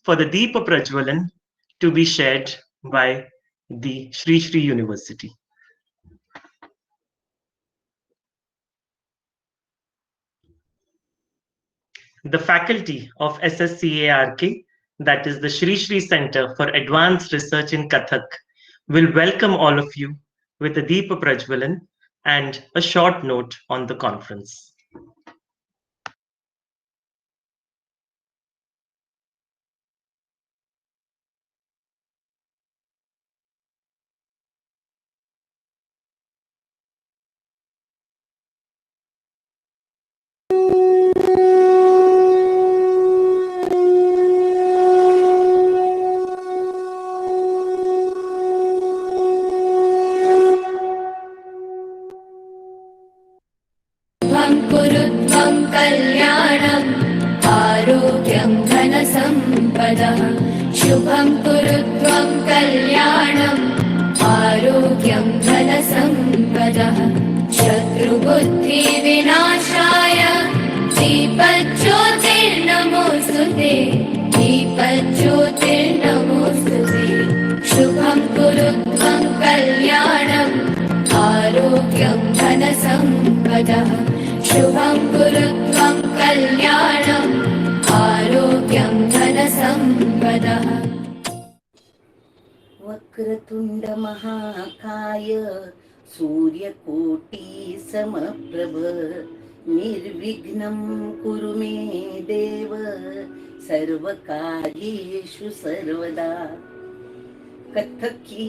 for the Deepa Prajwalan to be shared by the Sri Sri University. The faculty of SSCARK, that is the Sri Sri Center for Advanced Research in Kathak, will welcome all of you with a Deepa Prajwalan and a short note on the conference. शुभं कुरु त्वं कल्याणम् आरोग्यं धनसम्पदः शत्रुबुद्धिविनाशाय दीपज्योतिर्नमोऽस्तुते दीपज्योतिर्नमोऽस्तुते शुभं कुरु त्वं कल्याणम् आरोग्यं धनसम्पदः शुभं कुरु त्वं कल्याणम् आरोग्यं धनसम्पदः वक्रतुण्ड महाकाय सूर्यकोटि समप्रभ निर्विघ्नं कुरु मे देव सर्वकार्येषु सर्वदा। कथक की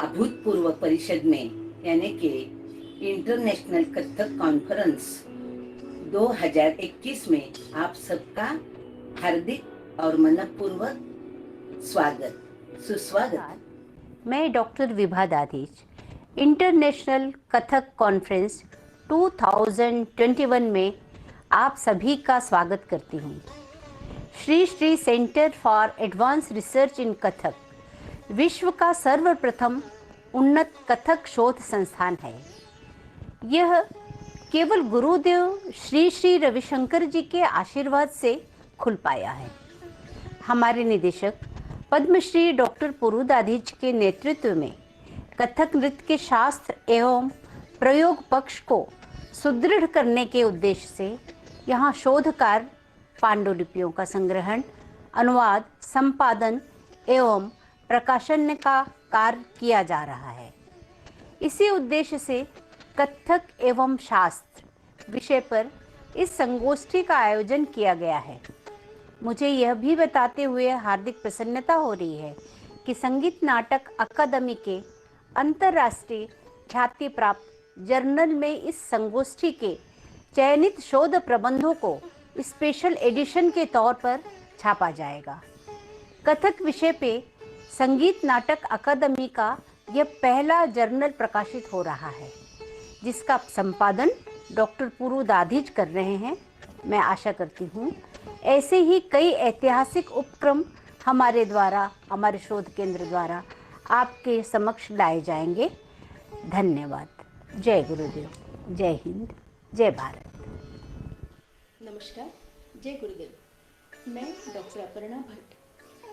अभूतपूर्व परिषद में यानी कि इंटरनेशनल कथक कॉन्फ्रेंस 2021 में आप सबका हार्दिक और मनपूर्वक स्वागत सुस्वागत। मैं doctor Vibha Dadhich international Kathak conference 2021 में आप सभी का स्वागत करती हूँ। Shri Shri centre for advance research इन कथक विश्व का सर्वप्रथम उन्नत कथक शोध संस्थान है। यह केवल गुरुदेव श्री श्री रविशंकर जी के आशीर्वाद से खुल पाया है। हमारे निदेशक पद्मश्री डॉक्टर पुरु दाधीच के नेतृत्व में कथक नृत्य के शास्त्र एवं प्रयोग पक्ष को सुदृढ़ करने के उद्देश्य से यहाँ शोध कार्य, पांडुलिपियों का संग्रहण, अनुवाद, संपादन एवं प्रकाशन का कार्य किया जा रहा है। इसी उद्देश्य से कथक एवं शास्त्र विषय पर इस संगोष्ठी का आयोजन किया गया है। मुझे यह भी बताते हुए हार्दिक प्रसन्नता हो रही है कि संगीत नाटक अकादमी के अंतर्राष्ट्रीय ख्याति प्राप्त जर्नल में इस संगोष्ठी के चयनित शोध प्रबंधों को स्पेशल एडिशन के तौर पर छापा जाएगा। कथक विषय पे संगीत नाटक अकादमी का यह पहला जर्नल प्रकाशित हो रहा है, जिसका संपादन डॉक्टर पुरु दाधीच कर रहे हैं। मैं आशा करती हूँ ऐसे ही कई ऐतिहासिक उपक्रम हमारे द्वारा, हमारे शोध केंद्र द्वारा आपके समक्ष लाए जाएंगे। धन्यवाद। जय गुरुदेव, जय हिंद, जय भारत। नमस्कार, जय गुरुदेव। मैं doctor Aparna Bhatt,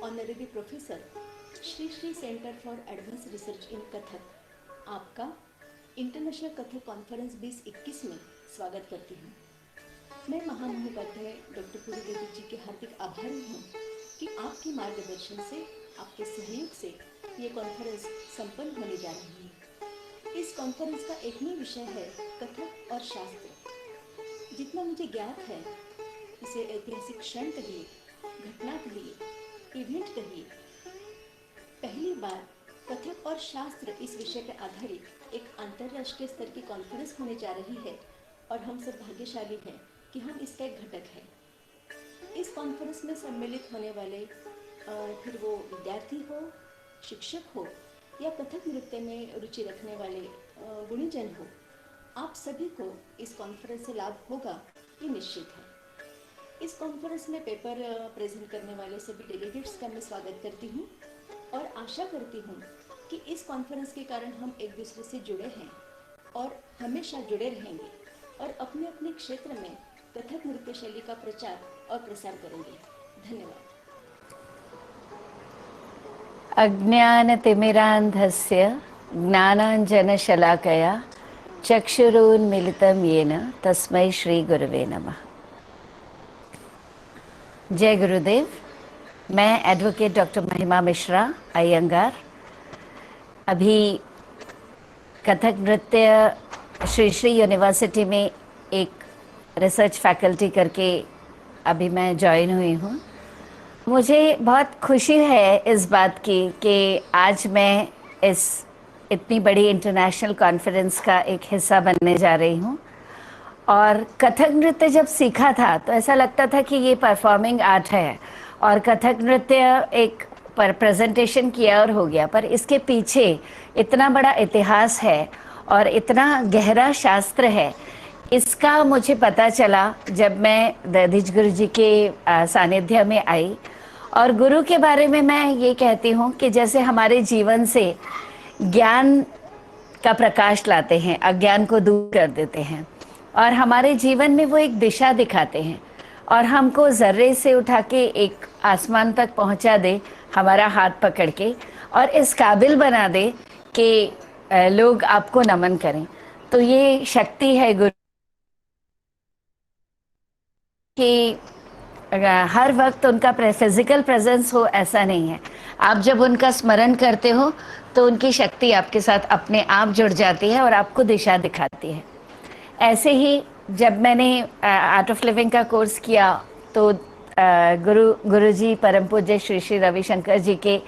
honorary professor, Shri Shri centre for advance research इन कथक, आपका इंटरनेशनल कथक कॉन्फ्रेंस 2021 में स्वागत करती हूँ। मैं महामहोपाध्याय डॉक्टर पुरु दाधीच जी के हार्दिक आभारी हूँ कि आपके मार्गदर्शन से, आपके सहयोग से ये कॉन्फ्रेंस संपन्न होने जा रही है। इस कॉन्फ्रेंस का एक ही विषय है कथक और शास्त्र। जितना मुझे ज्ञात है, इसे ऐतिहासिक क्षण कहिए, घटना कहिए, इवेंट कहिए, पहली बार कथक और शास्त्र इस विषय पर आधारित एक अंतर्राष्ट्रीय स्तर की कॉन्फ्रेंस होने जा रही है और हम सब भाग्यशाली हैं कि हम इसका एक घटक हैं। इस कॉन्फ्रेंस में सम्मिलित होने वाले फिर वो विद्यार्थी हो, शिक्षक हो या कथक नृत्य में रुचि रखने वाले गुणीजन हो, आप सभी को इस कॉन्फ्रेंस से लाभ होगा, ये निश्चित है। इस कॉन्फ्रेंस में पेपर प्रेजेंट करने वाले सभी डेलीगेट्स का मैं स्वागत करती हूँ और आशा करती हूँ कि इस कॉन्फ्रेंस के कारण हम एक दूसरे से जुड़े हैं और हमेशा जुड़े रहेंगे और अपने अपने क्षेत्र में कथक नृत्य शैली का प्रचार और प्रसार करेंगे। धन्यवाद। अज्ञानतिमिरान्धस्य ज्ञानाञ्जनशलाकया चक्षुरुन्मिलितं येन तस्मै श्रीगुरुवे नमः। जय गुरुदेव। मैं एडवोकेट डॉक्टर महिमा मिश्रा अयंगार अभी कथक नृत्य श्री श्री यूनिवर्सिटी में एक रिसर्च फैकल्टी करके अभी मैं ज्वाइन हुई हूँ। मुझे बहुत खुशी है इस बात की कि आज मैं इस इतनी बड़ी इंटरनेशनल कॉन्फ्रेंस का एक हिस्सा बनने जा रही हूँ। और कथक नृत्य जब सीखा था तो ऐसा लगता था कि ये परफॉर्मिंग आर्ट है और कथक नृत्य एक पर प्रेजेंटेशन किया और हो गया, पर इसके पीछे इतना बड़ा इतिहास है और इतना गहरा शास्त्र है। इसका मुझे पता चला जब मैं दधीच गुरु जी के सानिध्य में आई। और गुरु के बारे में मैं ये कहती हूँ कि जैसे हमारे जीवन से ज्ञान का प्रकाश लाते हैं, अज्ञान को दूर कर देते हैं और हमारे जीवन में वो एक दिशा दिखाते हैं और हमको ज़र्रे से उठा के एक आसमान तक पहुंचा दे हमारा हाथ पकड़ के और इस काबिल बना दे कि लोग आपको नमन करें। तो ये शक्ति है गुरु कि हर वक्त उनका फिजिकल प्रेजेंस हो ऐसा नहीं है। आप जब उनका स्मरण करते हो तो उनकी शक्ति आपके साथ अपने आप जुड़ जाती है और आपको दिशा दिखाती है। ऐसे ही जब मैंने आर्ट ऑफ लिविंग का कोर्स किया तो गुरुजी परम पूज्य श्री श्री रविशंकर जी के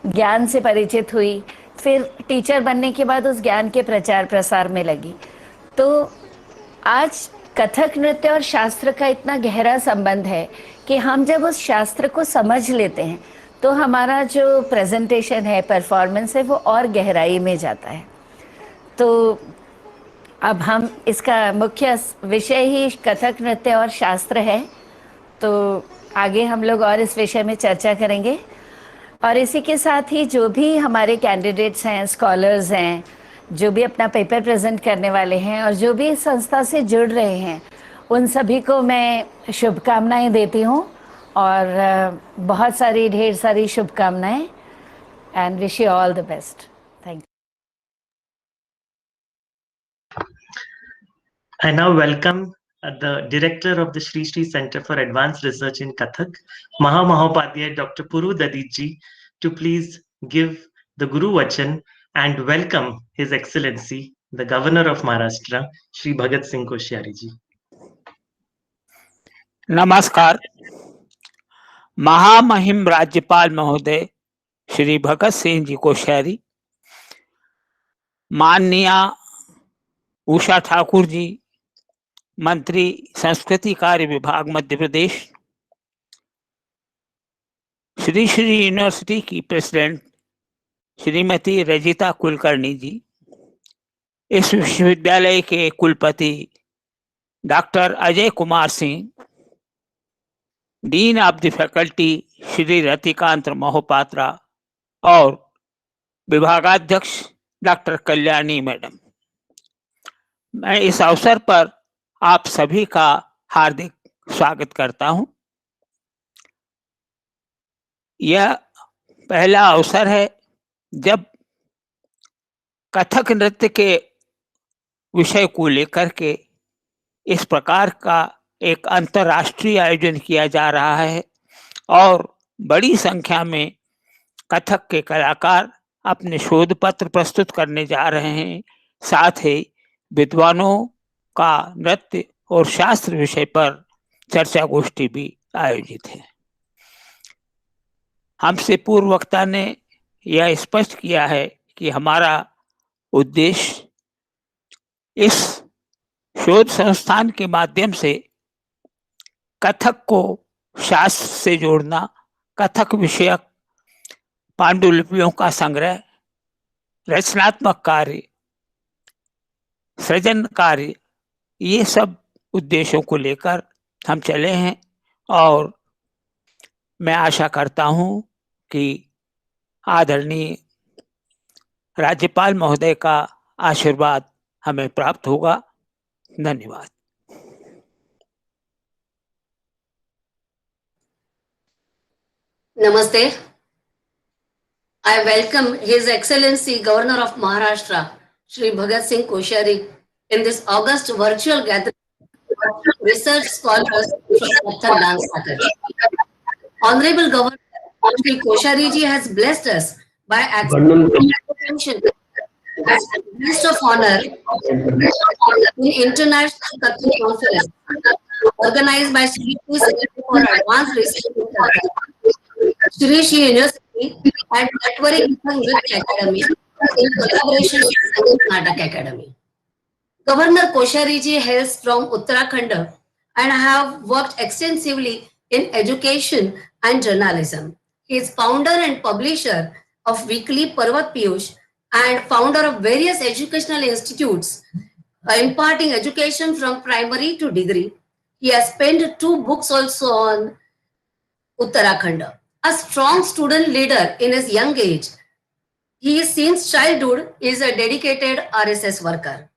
ज्ञान से परिचित हुई। फिर टीचर बनने के बाद उस ज्ञान के प्रचार प्रसार में लगी। तो आज कथक नृत्य और शास्त्र का इतना गहरा संबंध है कि हम जब उस शास्त्र को समझ लेते हैं तो हमारा जो प्रेजेंटेशन है, परफॉर्मेंस है, वो और गहराई में जाता है। तो अब हम इसका मुख्य विषय ही कथक नृत्य और शास्त्र है, तो आगे हम लोग और इस विषय में चर्चा करेंगे। और इसी के साथ ही जो भी हमारे कैंडिडेट्स हैं, स्कॉलर्स हैं, जो भी अपना पेपर प्रेजेंट करने वाले हैं और जो भी इस संस्था से जुड़ रहे हैं, उन सभी को मैं शुभकामनाएं देती हूँ और बहुत सारी ढेर सारी शुभकामनाएं and wish you all the best. Thank you. I now welcome the director of the Shri Shri Center for Advanced Research in Kathak, Mahamahopadhyay Dr. Puru Dadit ji, to please give the Guru Vachan and welcome His Excellency, the Governor of Maharashtra, Shri Bhagat Singh Koshyari ji. नमस्कार। महामहिम राज्यपाल महोदय श्री भगत सिंह जी कोश्यारी, माननीय उषा ठाकुर जी, मंत्री संस्कृति कार्य विभाग Madhya Pradesh, Shri Shri university की प्रेसिडेंट श्रीमती रजिता कुलकर्णी जी, इस विश्वविद्यालय के कुलपति doctor Ajay Kumar Singh, dean of the faculty Shri Ratikant Mohapatra और विभागाध्यक्ष डॉक्टर कल्याणी मैडम, मैं इस अवसर पर आप सभी का हार्दिक स्वागत करता हूं। यह पहला अवसर है जब कथक नृत्य के विषय को लेकर के इस प्रकार का एक अंतर्राष्ट्रीय आयोजन किया जा रहा है और बड़ी संख्या में कथक के कलाकार अपने शोध पत्र प्रस्तुत करने जा रहे हैं। साथ ही विद्वानों का नृत्य और शास्त्र विषय पर चर्चा गोष्ठी भी आयोजित है। हमसे पूर्व वक्ता ने यह स्पष्ट किया है कि हमारा उद्देश्य इस शोध संस्थान के माध्यम से कथक को शास्त्र से जोड़ना, कथक विषयक पांडुलिपियों का संग्रह, रचनात्मक कार्य, सृजन कार्य, ये सब उद्देश्यों को लेकर हम चले हैं और मैं आशा करता हूं कि आदरणीय राज्यपाल महोदय का आशीर्वाद हमें प्राप्त होगा। धन्यवाद। नमस्ते। I welcome His Excellency Governor of Maharashtra, Shri Bhagat Singh Koshari, in this August virtual gathering of research scholars from Kathak Dance Academy. Honorable Governor Shri Koshari ji has blessed us by accepting invitation as guest of honor in International Kathak Conference organized by Shri Shri Center for Advanced Research in Kathak, Shri Shri University and Network Nritya Academy in collaboration with Sangeet Natak Academy. Governor Koshari ji hails from Uttarakhand and have worked extensively in education and journalism. He is founder and publisher of weekly Parvat Piyush and founder of various educational institutes imparting education from primary to degree. He has penned 2 books also on Uttarakhand. A strong student leader in his young age, he since childhood is a dedicated RSS worker.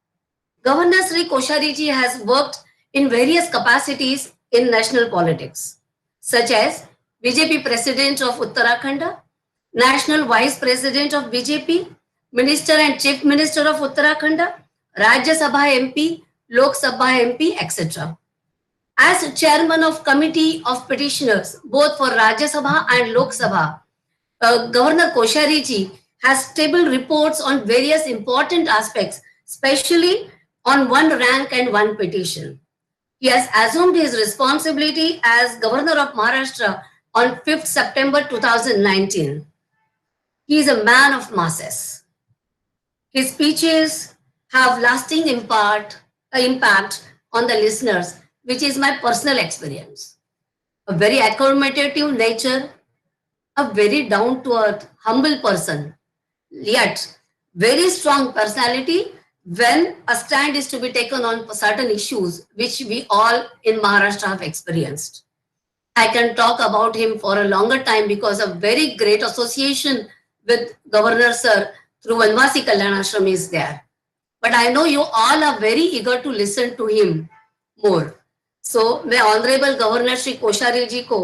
Governor Sri Koshari ji has worked in various capacities in national politics, such as BJP President of Uttarakhand, National Vice President of BJP, Minister and Chief Minister of Uttarakhand, Rajya Sabha MP, Lok Sabha MP, etc. As Chairman of Committee of Petitioners, both for Rajya Sabha and Lok Sabha, Governor Koshari ji has stable reports on various important aspects, especially on 1 rank and 1 petition. He has assumed his responsibility as Governor of Maharashtra on 5th September 2019. He is a man of masses. His speeches have lasting impact on the listeners, which is my personal experience. A very accommodative nature, a very down-to-earth, humble person, yet very strong personality when a stand is to be taken on certain issues which we all in Maharashtra have experienced. I can talk about him for a longer time because of very great association with Governor Sir through Vanvasi Kalyan Ashram is there. But I know you all are very eager to listen to him more. So मैं honourable governor Shri Koshyari जी को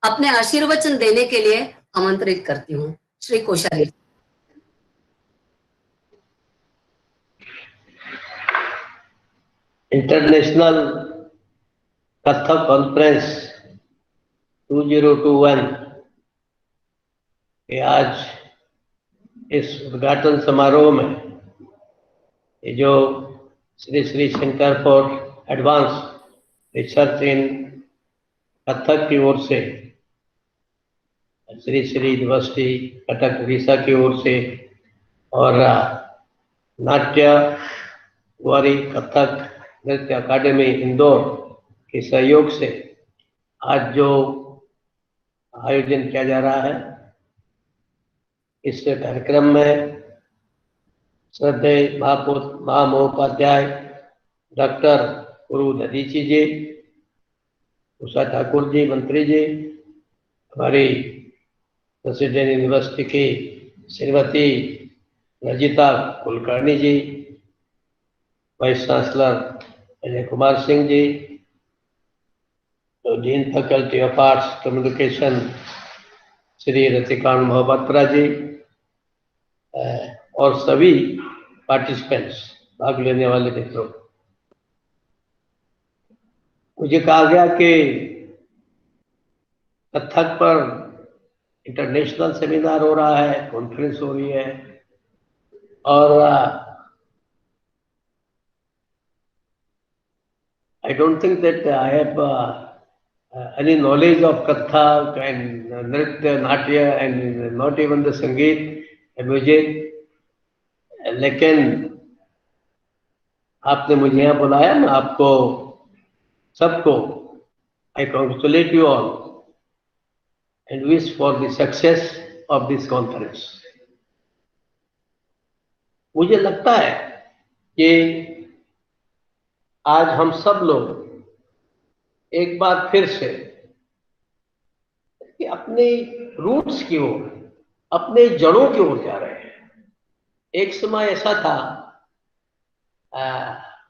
अपने आशीर्वचन देने के लिए आमंत्रित करती हूँ. Shri Koshyari. International Kathak conference 2021 के आज इस उद्घाटन समारोह में ये जो Shri Shri centre for advance research इन कथक की ओर से, श्री श्री यूनिवर्सिटी कटक उड़ीसा की ओर से और नाट्य कुंवारी कथक नृत्य अकादमी इंदौर के सहयोग से आज जो आयोजन किया जा रहा है, इस कार्यक्रम में श्रद्धेय महामहोपाध्याय डॉक्टर गुरु दधीची जी, उषा ठाकुर जी मंत्री जी, हमारी प्रेसिडेंट यूनिवर्सिटी की श्रीमती रजिता कुलकर्णी जी, वाइस चांसलर अजय कुमार सिंह जी, तो dean faculty of arts communication Shri Ratikant Mohapatra ji और सभी पार्टिसिपेंट्स, भाग लेने वाले मित्रों, मुझे कहा गया कि कथक पर इंटरनेशनल सेमिनार हो रहा है, कॉन्फ्रेंस हो रही है और I don't think that I have any knowledge of Kathak and Nritya, Natya and not even the Sangeet and music. लेकिन आपने मुझे यहाँ बुलाया, मैं आपको सबको I congratulate you all and wish for the success of this conference. मुझे लगता है कि आज हम सब लोग एक बार फिर से कि अपने रूट्स की ओर, अपने जड़ों की ओर जा रहे हैं. एक समय ऐसा था,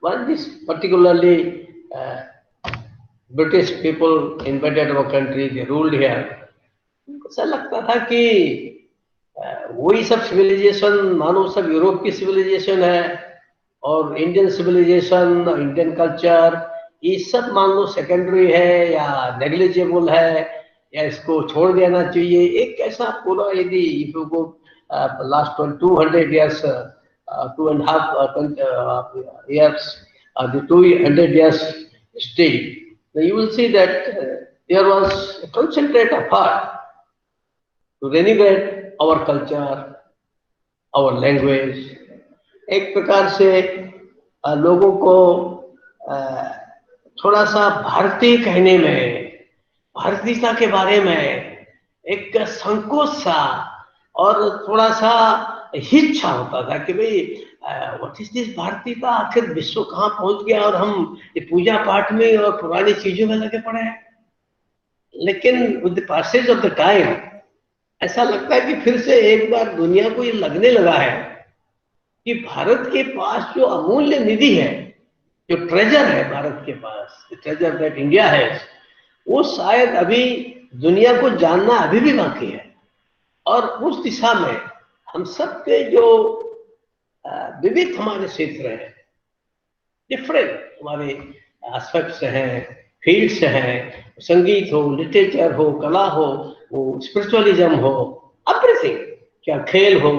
when this particularly British people invaded our country, they ruled here, ऐसा लगता था कि वही सब सिविलाइजेशन मानो सब यूरोप की सिविलाइजेशन है, और इंडियन सिविलाइजेशन, इंडियन कल्चर, ये सब मान लो सेकेंडरी है या नेग्लिजिबल है, या इसको छोड़ देना चाहिए। एक ऐसा पूरा यदि if you go last 200 years, 2.5 years, the 200 years history, then you will see that there was a concentrate effort to renovate our culture, our language। एक प्रकार से लोगों को थोड़ा सा भारतीय कहने में, भारतीयता के बारे में एक संकोच सा और थोड़ा सा हिचका होता था कि भाई व्हाट इज दिस भारतीयता, आखिर विश्व कहाँ पहुंच गया और हम ये पूजा पाठ में और पुरानी चीजों में लगे पड़े हैं। लेकिन with the passage of the time ऐसा लगता है कि फिर से एक बार दुनिया को ये लगने लगा है कि भारत के पास जो अमूल्य निधि है, जो ट्रेजर है भारत के पास, ट्रेजर दैट इंडिया है, वो शायद अभी दुनिया को जानना अभी भी बाकी है। और उस दिशा में हम सबके जो विविध हमारे क्षेत्र हैं, डिफरेंट हमारे एस्पेक्ट्स हैं, फील्ड्स हैं, संगीत हो, लिटरेचर हो, कला हो, वो स्पिरिचुअलिज्म हो, एवरीथिंग, क्या खेल हो,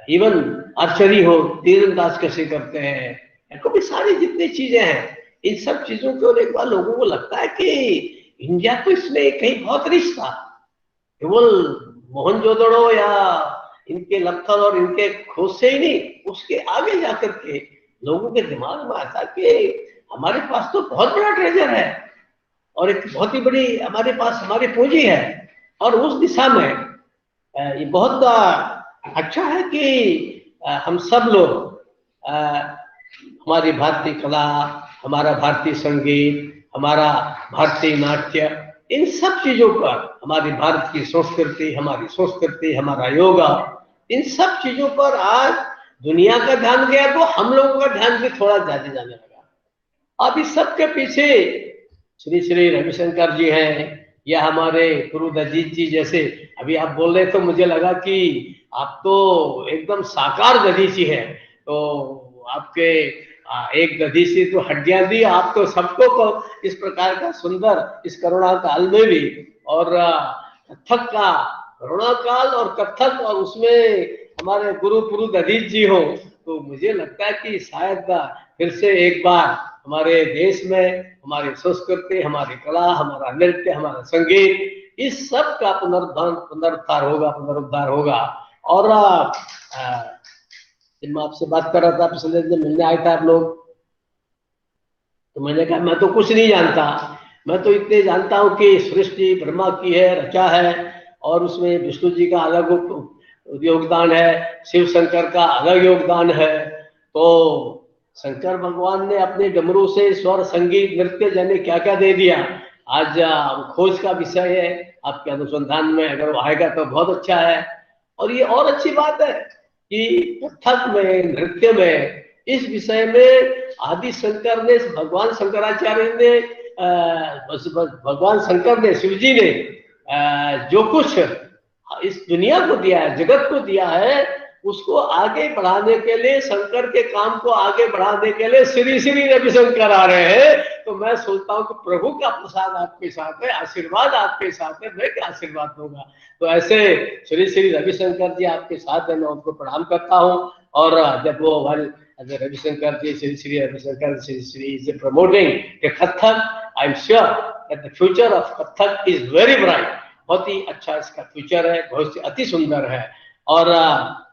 इवन आर्चरी हो, तीरंदाज कैसे करते हैं, भी सारी जितनी चीजें हैं, इन सब चीजों की ओर एक बार लोगों को लगता है कि इंडिया तो इसमें कहीं बहुत रिच था। केवल मोहनजोदड़ो या इनके लत्थर और इनके खोज से ही नहीं, उसके आगे जाकर के लोगों के दिमाग में आता कि हमारे पास तो बहुत बड़ा ट्रेजर है और एक बहुत ही बड़ी हमारे पास हमारी पूंजी है। और उस दिशा में ये बहुत अच्छा है कि हम सब लोग हमारी भारतीय कला, हमारा भारतीय संगीत, हमारा भारतीय नाट्य, इन सब चीजों पर, हमारी भारत की संस्कृति, हमारा योगा, इन सब चीजों पर आज दुनिया का ध्यान गया तो हम लोगों का ध्यान भी थोड़ा ज्यादा जाने लगा। अब इस सब के पीछे श्री श्री रविशंकर जी हैं, या हमारे गुरु दजीत जी जैसे अभी आप बोल रहे तो मुझे लगा कि आप तो एकदम साकार दधीची है, तो आपके एक दधीची तो हड्डियां दी, आप तो सबको को इस प्रकार का सुंदर इस करुणा काल में भी, और कथक का करुणा काल और कथक, और उसमें हमारे गुरु दधीच जी हो, तो मुझे लगता है कि शायद फिर से एक बार हमारे देश में हमारी संस्कृति, हमारी कला, हमारा नृत्य, हमारा संगीत, इस सब का पुनरुद्धार होगा। और मैं आपसे बात कर रहा था, पिछले दिन मिलने आए थे आप लोग, तो मैंने कहा मैं तो कुछ नहीं जानता, मैं तो इतने जानता हूँ कि सृष्टि ब्रह्मा की है, रचा है, और उसमें विष्णु जी का अलग योगदान है, शिव शंकर का अलग योगदान है। तो शंकर भगवान ने अपने डमरू से स्वर, संगीत, नृत्य जाने क्या क्या दे दिया। आज खोज का विषय है, आपके अनुसंधान में अगर वो आएगा तो बहुत अच्छा है। और ये और अच्छी बात है कि कथक में, नृत्य में, इस विषय में आदि शंकर ने, भगवान शंकराचार्य ने, भगवान शंकर ने, शिव जी ने जो कुछ इस दुनिया को दिया है, जगत को दिया है, उसको आगे बढ़ाने के लिए, शंकर के काम को आगे बढ़ाने के लिए श्री श्री रविशंकर आ रहे हैं। तो मैं सोचता हूँ कि प्रभु का प्रसाद आपके साथ है, आशीर्वाद आपके साथ है, मैं क्या आशीर्वाद दूंगा। तो ऐसे श्री श्री रविशंकर जी आपके साथ है, मैं उनको प्रणाम करता हूँ। और जब वो Ravishankar ji, Sri Sri Ravishankar Sri is promoting Kathak, I am sure that the future of Kathak is very bright. बहुत ही अच्छा इसका फ्यूचर है, बहुत अति सुंदर है। और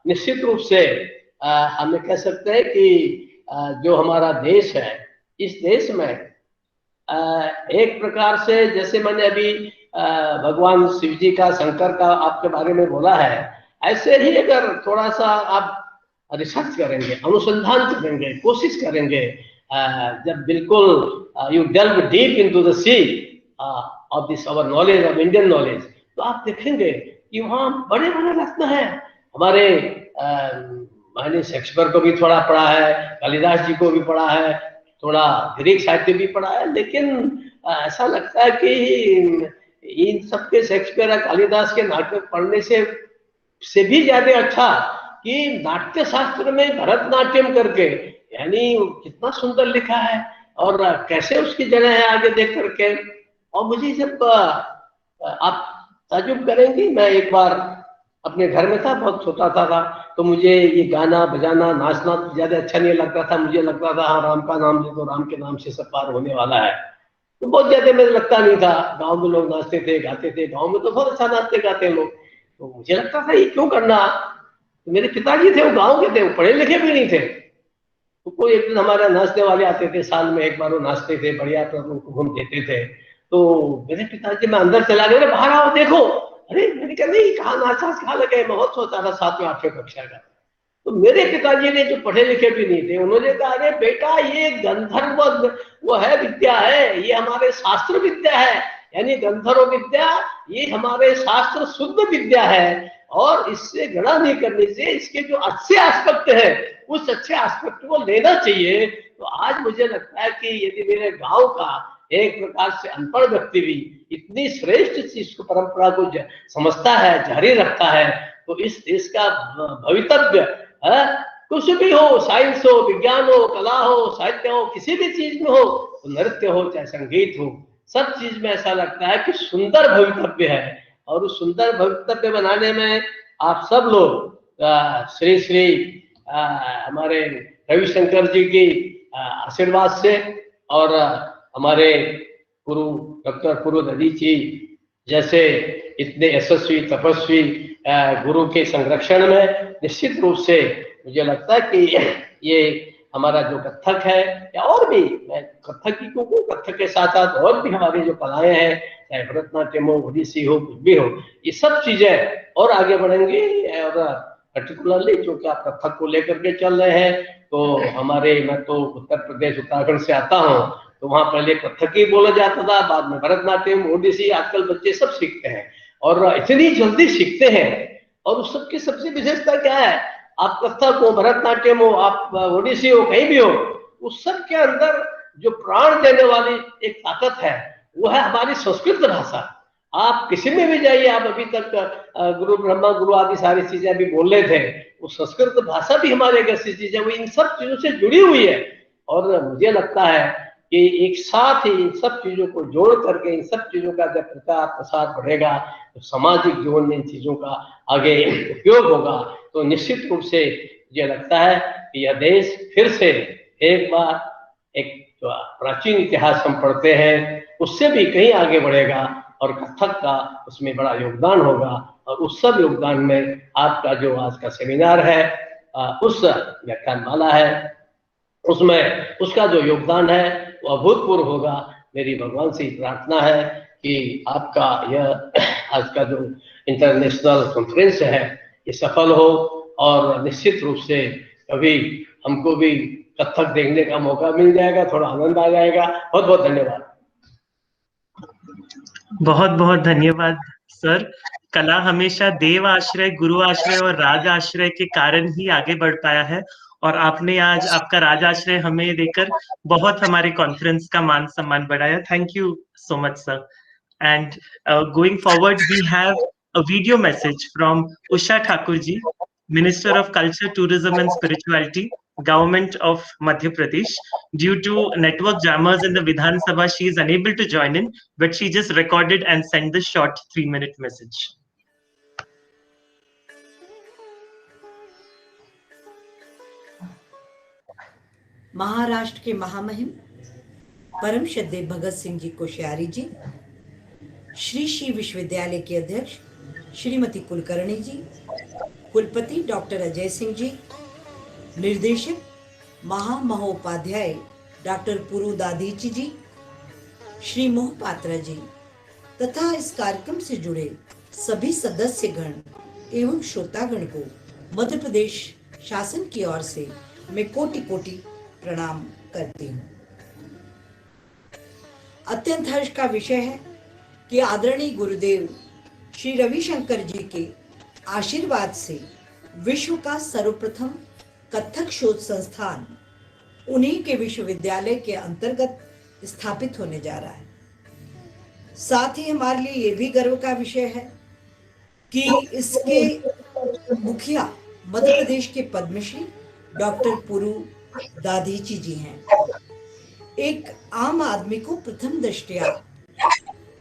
निश्चित रूप से हमें कह सकते हैं कि जो हमारा देश है, इस देश में एक प्रकार से, जैसे मैंने अभी भगवान शिव जी का, शंकर का आपके बारे में बोला है, ऐसे ही अगर थोड़ा सा आप रिसर्च करेंगे, अनुसंधान करेंगे, कोशिश करेंगे, जब बिल्कुल you delve deep into the sea of this our knowledge, of Indian knowledge, तो आप देखेंगे कि वहाँ बड़े बड़े रत्न हैं। हमारे मैंने शेक्सपियर को भी थोड़ा पढ़ा है, कालिदास जी को भी पढ़ा है, थोड़ा ग्रीक साहित्य भी पढ़ा है, लेकिन ऐसा लगता है कि इन सबके, शेक्सपियर या कालिदास के नाटक पढ़ने से से भी ज्यादा अच्छा कि नाट्य शास्त्र में भरतनाट्यम करके, यानी कितना सुंदर लिखा है और कैसे उसकी जगह है आगे देख करके। और मुझे जब आप ताजुब करेंगे, मैं एक बार अपने घर में था, बहुत छोटा था, तो मुझे ये गाना बजाना नाचना ज्यादा अच्छा नहीं लगता था। मुझे लगता था हाँ, राम का नाम ले तो राम के नाम से सब पार होने वाला है, तो बहुत ज्यादा मुझे लगता नहीं था। गांव में लोग नाचते थे गाते थे, गांव में तो बहुत अच्छा नाचते गाते लोग, तो मुझे लगता था ये क्यों करना। तो मेरे पिताजी थे, वो गाँव के थे, वो पढ़े लिखे भी नहीं थे। तो कोई एक दिन हमारे नाचने वाले आते थे, साल में एक बार वो नाचते थे, बढ़िया तो उनको घूम देते थे। तो मेरे पिताजी, मैं अंदर चला गया, बाहर आओ देखो। अरे मैंने कहा नहीं, कहाँ नाचा कहाँ लगे, मैं बहुत सोचा था 7वीं 8वीं कक्षा का। तो मेरे पिताजी ने, जो पढ़े लिखे भी नहीं थे, उन्होंने कहा अरे बेटा ये गंधर्व वो है विद्या है, ये हमारे शास्त्र विद्या है, यानी गंधर्व विद्या ये हमारे शास्त्र शुद्ध विद्या है, और इससे गणा नहीं करने से इसके जो अच्छे एस्पेक्ट है उस अच्छे एस्पेक्ट को लेना चाहिए। तो आज मुझे लगता है कि यदि मेरे गांव का एक प्रकार से अनपढ़ व्यक्ति भी इतनी श्रेष्ठ चीज को, परंपरा को समझता है, जारी रखता है, तो इस देश का भवितव्य कुछ भी हो, साइंस हो, विज्ञान हो, कला हो, साहित्य हो, किसी भी चीज में हो, तो नृत्य हो चाहे संगीत हो, सब चीज में ऐसा लगता है कि सुंदर भवितव्य है। और उस सुंदर भवितव्य बनाने में आप सब लोग श्री श्री हमारे रविशंकर जी की आशीर्वाद से, और हमारे गुरु डॉक्टर पुरु दधी जी जैसे इतने यशस्वी तपस्वी गुरु के संरक्षण में निश्चित रूप से मुझे लगता है कि ये हमारा जो कथक है, या और भी, मैं कथक की क्यों, कथक के साथ साथ और भी हमारी जो कलाएं हैं, चाहे भरतनाट्यम हो, ओडिसी हो, कुछ भी हो, ये सब चीजें और आगे बढ़ेंगी। और पर्टिकुलरली जो कि आप कथक को लेकर के चल रहे हैं, तो हमारे, मैं तो उत्तर प्रदेश उत्तराखंड से आता हूँ, तो वहाँ पहले कथक ही बोला जाता था, बाद में भरतनाट्यम, ओडिसी, आजकल बच्चे सब सीखते हैं और इतनी जल्दी सीखते हैं। और उस सबकी सबसे विशेषता क्या है, आप कथक हो, भरतनाट्यम हो, आप ओडिसी हो, कहीं भी हो, उस सब के अंदर जो प्राण देने वाली एक ताकत है वो है हमारी संस्कृत भाषा। आप किसी में भी जाइए, आप अभी तक गुरु ब्रह्मा गुरु आदि सारी चीजें अभी बोल रहे थे, वो संस्कृत भाषा भी हमारे एक ऐसी चीज है, वो इन सब चीजों से जुड़ी हुई है। और मुझे लगता है कि एक साथ ही इन सब चीजों को जोड़ करके, इन सब चीजों का जब प्रचार प्रसार बढ़ेगा, तो सामाजिक जीवन में इन चीजों का आगे उपयोग होगा। तो निश्चित रूप से मुझे लगता है कि यह देश फिर से एक बार, एक जो प्राचीन इतिहास हम पढ़ते हैं उससे भी कहीं आगे बढ़ेगा, और कथक का उसमें बड़ा योगदान होगा। और उस सब योगदान में आपका जो आज का सेमिनार है, उस व्याख्यानमाला है, उसमें उसका जो योगदान है वो अभूतपूर्व होगा। मेरी भगवान से प्रार्थना है कि आपका यह आज का जो इंटरनेशनल कॉन्फ्रेंस है ये सफल हो, और निश्चित रूप से कभी हमको भी कथक देखने का मौका मिल जाएगा, थोड़ा आनंद आ जाएगा। बहुत बहुत धन्यवाद। बहुत बहुत धन्यवाद सर। कला हमेशा देव आश्रय, गुरु आश्रय और राज आश्रय के कारण ही आगे बढ़ पाया है, और आपने आज आपका राज आश्रय हमें देकर बहुत हमारे कॉन्फ्रेंस का मान सम्मान बढ़ाया। Thank you so much sir. And going forward we have a video message from Usha Thakur ji, Minister of Culture, Tourism and Spirituality, Government of Madhya Pradesh. Due to network jammers in the Vidhan Sabha, she is unable to join in, but she just recorded and sent the short 3-minute message. Maharashtra के महामहिम परम श्रद्धेय भगत सिंह जी कोश्यारी जी, श्री श्री विश्वविद्यालय के अध्यक्ष श्रीमती कुलकर्णी जी, कुलपति doctor Ajay Singh ji, निर्देशक महामहोपाध्याय doctor पुरु दाधीची जी, श्री मोहपात्रा जी तथा इस कार्यक्रम से जुड़े सभी सदस्यगण एवं श्रोतागण को मध्य प्रदेश शासन की ओर से मैं कोटि कोटि प्रणाम करती हूँ। अत्यंत हर्ष का विषय है कि आदरणीय गुरुदेव श्री रविशंकर जी के आशीर्वाद से विश्व का सर्वप्रथम कथक शोध संस्थान उन्हीं के विश्वविद्यालय के अंतर्गत स्थापित होने जा रहा है। साथ ही हमारे लिए ये भी गर्व का विषय है कि इसके मुखिया मध्य प्रदेश के पद्मश्री डॉक्टर पुरु दाधीची जी हैं। एक आम आदमी को प्रथम दृष्टया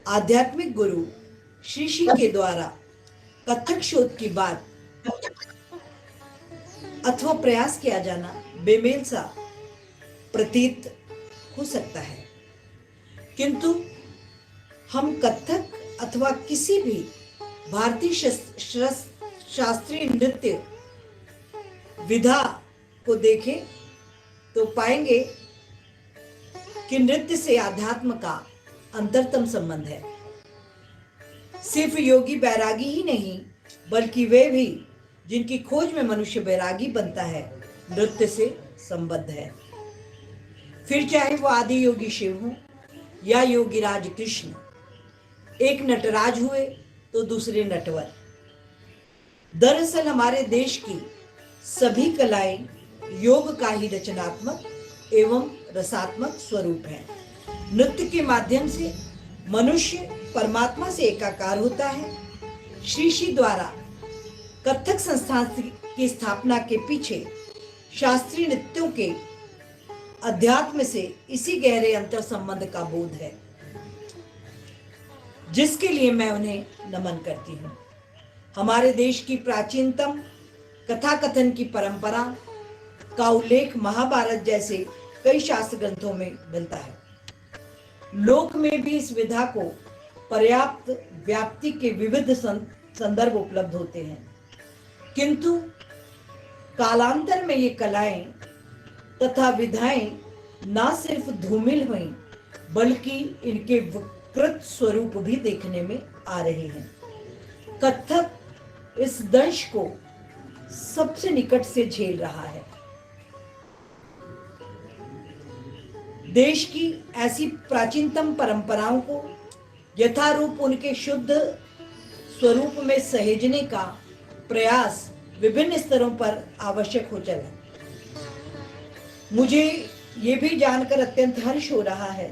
आध्यात्मिक गुरु श्री श्री के द्वारा कथक शोध की बात अथवा प्रयास किया जाना बेमेल सा प्रतीत हो सकता है, किंतु हम कथक अथवा किसी भी भारतीय शास्त्रीय नृत्य विधा को देखें तो पाएंगे कि नृत्य से आध्यात्म का अंतरतम संबंध है। सिर्फ योगी बैरागी ही नहीं, बल्कि वे भी जिनकी खोज में मनुष्य बैरागी बनता है, नृत्य से संबद्ध है। फिर चाहे वो आदि योगी शिव हो या योगीराज कृष्ण, एक नटराज हुए तो दूसरे नटवर। दरअसल हमारे देश की सभी कलाएं योग का ही रचनात्मक एवं रसात्मक स्वरूप है। नृत्य के माध्यम से मनुष्य परमात्मा से एकाकार होता है। श्री श्री द्वारा कथक संस्थान की स्थापना के पीछे शास्त्रीय नृत्यों के अध्यात्म से इसी गहरे अंतर संबंध का बोध है, जिसके लिए मैं उन्हें नमन करती हूँ। हमारे देश की प्राचीनतम कथा कथन की परंपरा का उल्लेख महाभारत जैसे कई शास्त्र ग्रंथों में मिलता है। लोक में भी इस विधा को पर्याप्त व्याप्ति के विविध संदर्भ उपलब्ध होते हैं, किंतु कालांतर में ये कलाएं तथा विधाएं न सिर्फ धूमिल हुई, बल्कि इनके विकृत स्वरूप भी देखने में आ रहे हैं। कथक इस दंश को सबसे निकट से झेल रहा है। देश की ऐसी प्राचीनतम परंपराओं को यथारूप उनके शुद्ध स्वरूप में सहेजने का प्रयास विभिन्न स्तरों पर आवश्यक हो चला। मुझे ये भी जानकर अत्यंत हर्ष हो रहा है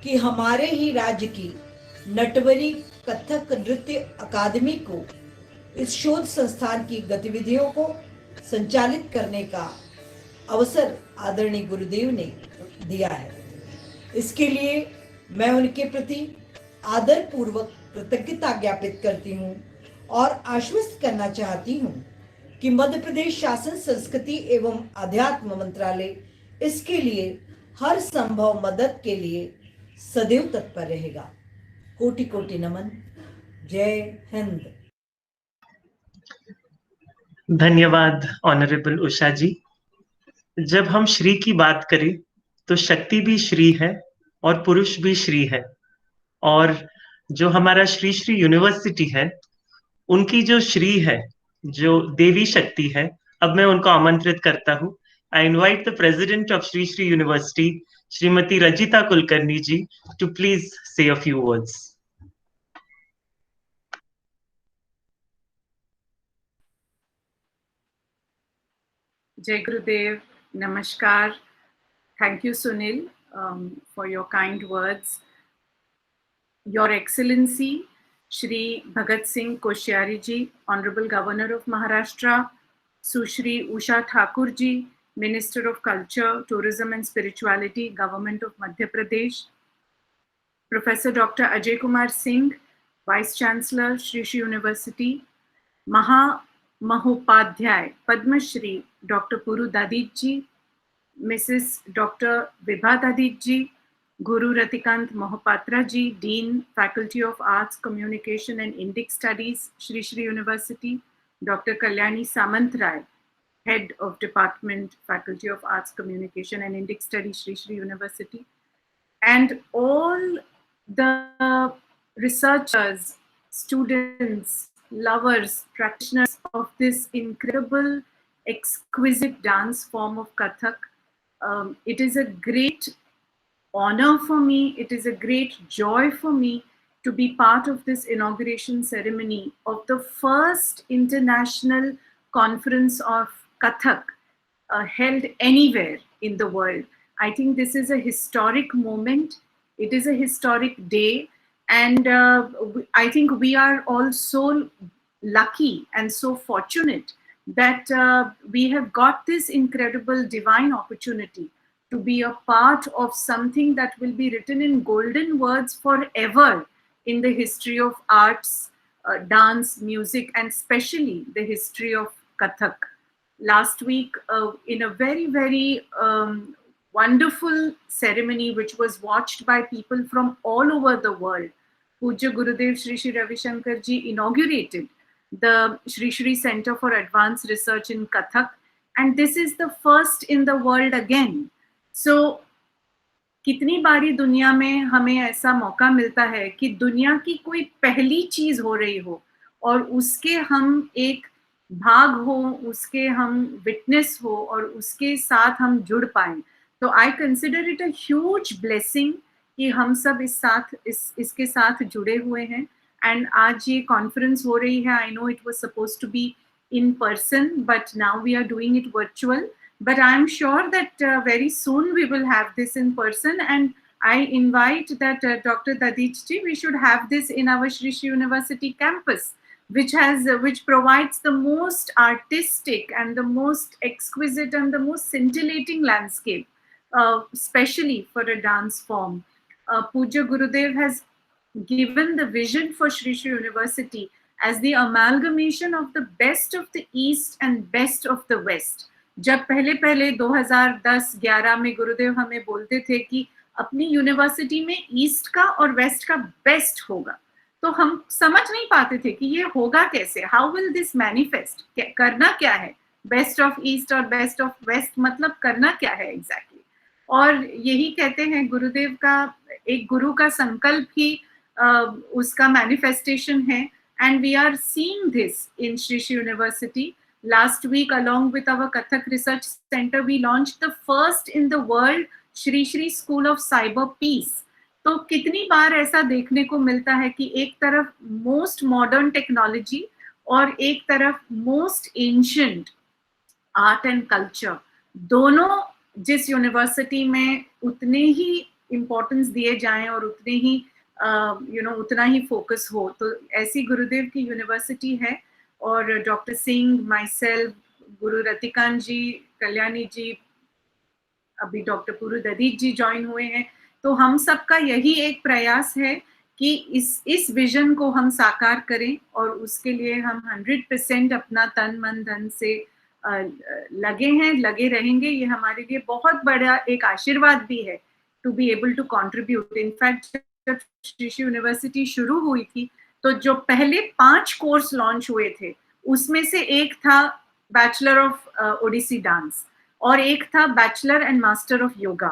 कि हमारे ही राज्य की नटवरी कथक नृत्य अकादमी को इस शोध संस्थान की गतिविधियों को संचालित करने का अवसर आदरणीय गुरुदेव ने दिया है। इसके लिए मैं उनके प्रति आदर पूर्वक कृतज्ञता ज्ञापित करती हूँ और आश्वस्त करना चाहती हूँ कि मध्य प्रदेश शासन संस्कृति एवं अध्यात्म मंत्रालय इसके लिए हर संभव मदद के लिए सदैव तत्पर रहेगा। कोटि कोटि नमन। जय हिंद। धन्यवाद ऑनरेबल उषा जी। जब हम श्री की बात करें तो शक्ति भी श्री है और पुरुष भी श्री है, और जो हमारा श्री श्री यूनिवर्सिटी है उनकी जो श्री है, जो देवी शक्ति है, अब मैं उनको आमंत्रित करता हूँ। I invite the president of Sri Shri university Shrimati Rajita Kulkarni ji to please say a few words. Jai Gurudev, Namaskar. Thank you, Sunil, for your kind words. Your Excellency, Shri Bhagat Singh Koshyari ji, Honorable Governor of Maharashtra, Sushri Usha Thakur ji, Minister of Culture, Tourism and Spirituality, Government of Madhya Pradesh, Professor Dr. Ajay Kumar Singh, Vice Chancellor, Shri Shri University, Mahopadhyay, Padma Shri, Dr. Puru Dadij ji, Mrs. Dr. Vibha Dadij ji, Guru Ratikant Mohapatra ji, Dean, Faculty of Arts, Communication and Indic Studies, Shri Shri University, Dr. Kalyani Samantrai, Head of Department, Faculty of Arts, Communication and Indic Studies, Shri Shri University, and all the researchers, students, lovers, practitioners of this incredible, exquisite dance form of Kathak. It is a great honor for me, it is a great joy for me to be part of this inauguration ceremony of the first international conference of Kathak held anywhere in the world. I think this is a historic moment, it is a historic day, and I think we are all so lucky and so fortunate that we have got this incredible divine opportunity to be a part of something that will be written in golden words forever in the history of arts, dance, music, and especially the history of Kathak. Last week, in a very, very wonderful ceremony which was watched by people from all over the world, Pujya Gurudev Shri Shri Ravi Shankar Ji inaugurated the Shri Shri Center for Advanced Research in Kathak, and this is the first in the world again. So कितनी बारी दुनिया में हमें ऐसा मौका मिलता है कि दुनिया की कोई पहली चीज हो रही हो और उसके हम एक भाग हो, उसके हम विटनेस हो और उसके साथ हम जुड़ पाए. तो I consider it a huge blessing कि हम सब इसके साथ जुड़े हुए हैं. एंड आज ये कॉन्फ्रेंस हो रही है. I know it was supposed to be in person, but now we are doing it virtual. But I'm sure that very soon we will have this in person, and I invite that Dr. Dadij ji, we should have this in our Shri Shri University campus, which provides the most artistic and the most exquisite and the most scintillating landscape, especially for a dance form. Pujya Gurudev has given the vision for Shri Shri University as the amalgamation of the best of the East and best of the West. जब पहले 2010-11 में गुरुदेव हमें बोलते थे कि अपनी university में east का और वेस्ट का बेस्ट होगा, तो हम समझ नहीं पाते थे कि ये होगा कैसे, हाउ विल दिस मैनिफेस्ट, करना क्या है, बेस्ट ऑफ ईस्ट और बेस्ट ऑफ वेस्ट मतलब करना क्या है एग्जैक्टली. और यही कहते हैं गुरुदेव का एक गुरु का संकल्प ही उसका मैनिफेस्टेशन है. And we are seeing this in Shri Shri University. Last week, along with our Kathak Research Center, we launched the first in the world Shri Shri School of Cyber Peace. तो कितनी बार ऐसा देखने को मिलता है कि एक तरफ मोस्ट मॉडर्न टेक्नोलॉजी और एक तरफ most ancient art and culture, दोनों जिस यूनिवर्सिटी में उतने ही इम्पोर्टेंस दिए जाएं और उतने ही उतना ही फोकस हो, तो ऐसी गुरुदेव की यूनिवर्सिटी है. और डॉक्टर सिंह, माई सेल्फ, गुरु रतिकांत जी, कल्याणी जी, अभी डॉक्टर पुरु ददीज जी ज्वाइन हुए हैं. तो हम सबका यही एक प्रयास है कि इस विजन को हम साकार करें और उसके लिए हम 100% अपना तन मन धन से लगे रहेंगे. ये हमारे लिए बहुत बड़ा एक आशीर्वाद भी है to be able to contribute. In fact जब श्री श्री यूनिवर्सिटी शुरू हुई थी तो जो पहले 5 कोर्स लॉन्च हुए थे उसमें से एक था बैचलर ऑफ ओडिसी डांस और एक था bachelor and master of yoga.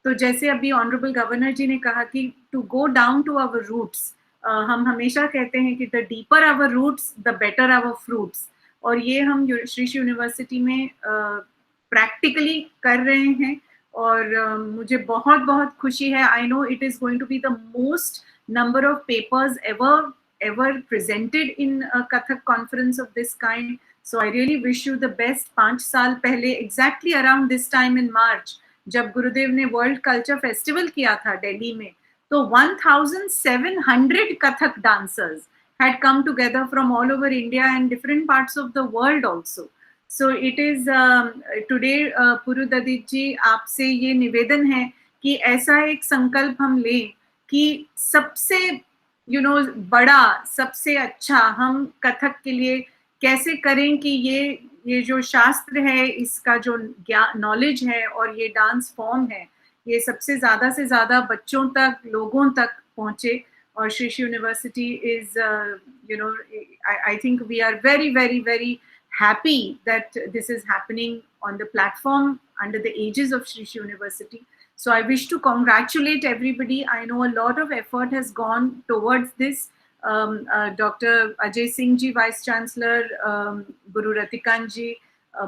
तो जैसे अभी ऑनरेबल गवर्नर जी ने कहा कि to go down to our roots, हम हमेशा कहते हैं कि the deeper our roots the better our fruits, और ये हम श्री श्री यूनिवर्सिटी में प्रैक्टिकली कर रहे हैं. और मुझे बहुत बहुत खुशी है. I know it is going to be the most number of papers ever presented in a Kathak conference of this kind. So I really wish you the best. 5 साल पहले exactly around this time in March, जब गुरुदेव ने world culture festival किया था दिल्ली में, तो 1700 Kathak dancers had come together from all over India and different parts of the world also. So it is today पुरु ददीज जी, आपसे ये निवेदन है कि ऐसा एक संकल्प हम लें कि सबसे बड़ा, सबसे अच्छा हम कथक के लिए कैसे करें कि ये जो शास्त्र है, इसका जो नॉलेज है और ये डांस फॉर्म है, ये सबसे ज़्यादा से ज़्यादा बच्चों तक, लोगों तक पहुँचे. और Shri Shri university is I think we are very very very happy that this is happening on the platform under the aegis of Shri Shri University. So I wish to congratulate everybody. I know a lot of effort has gone towards this. Dr. Ajay Singh ji, Vice Chancellor, Guru Ratikant ji,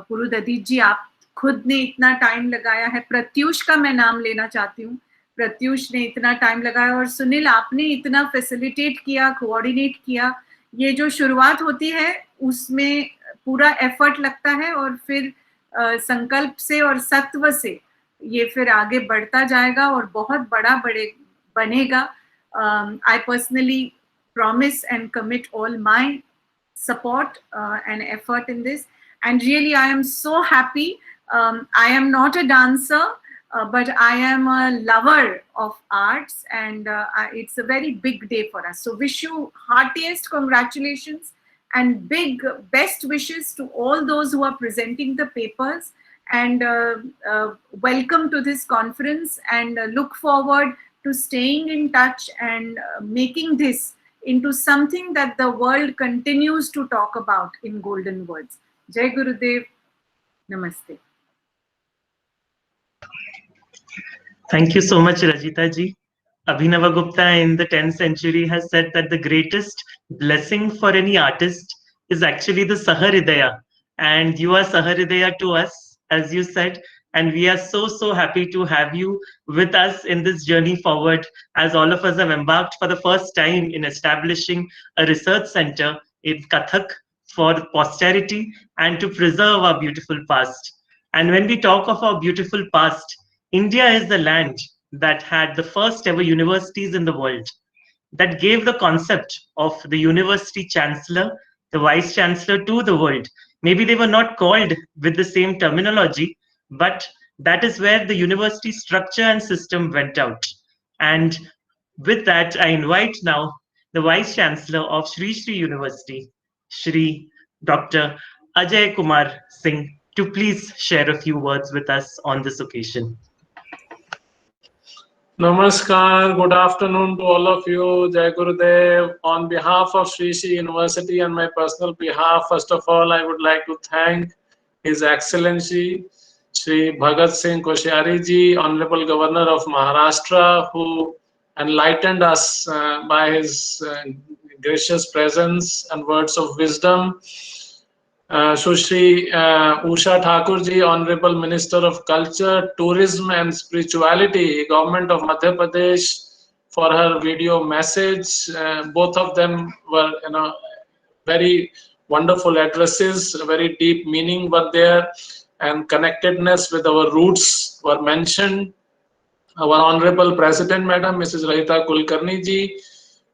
Puru Dadij ji, आप खुद ने इतना time लगाया है. प्रत्युष का मैं नाम लेना चाहती हूँ. प्रत्युष ने इतना टाइम लगाया, और सुनील आपने इतना फैसिलिटेट किया, कोऑर्डिनेट किया. ये जो शुरुआत होती है उसमें पूरा एफर्ट लगता है और फिर संकल्प से और सत्व से ये फिर आगे बढ़ता जाएगा और बहुत बड़ा बनेगा. I personally promise and commit all my support and effort in this. And really, I am so happy. I am not a dancer, but I am a lover of arts, and it's a very big day for us. So wish you heartiest congratulations and big best wishes to all those who are presenting the papers, and welcome to this conference, and look forward to staying in touch and making this into something that the world continues to talk about in golden words. Jai Gurudev. Namaste. Thank you so much, Rajita ji. Abhinava Gupta in the 10th century has said that the greatest blessing for any artist is actually the Saharidaya. And you are Saharidaya to us, as you said. And we are so happy to have you with us in this journey forward, as all of us have embarked for the first time in establishing a research center in Kathak for posterity and to preserve our beautiful past. And when we talk of our beautiful past, India is the land that had the first ever universities in the world, that gave the concept of the university chancellor, the vice chancellor to the world. Maybe they were not called with the same terminology, but that is where the university structure and system went out. And with that, I invite now the Vice Chancellor of Sri Sri University, Shri Dr. Ajay Kumar Singh, to please share a few words with us on this occasion. Namaskar, good afternoon to all of you. Jai Gurudev. On behalf of Sri Sri University and my personal behalf, first of all, I would like to thank His Excellency Shri Bhagat Singh Koshyari ji, Honorable Governor of Maharashtra, who enlightened us by his gracious presence and words of wisdom. Sushri Usha Thakur ji, Honorable Minister of Culture, Tourism and Spirituality, Government of Madhya Pradesh, for her video message. Both of them were, very wonderful addresses. Very deep meaning were there, and connectedness with our roots were mentioned. Our Honorable President, Madam Mrs. Rahita Kulkarni ji,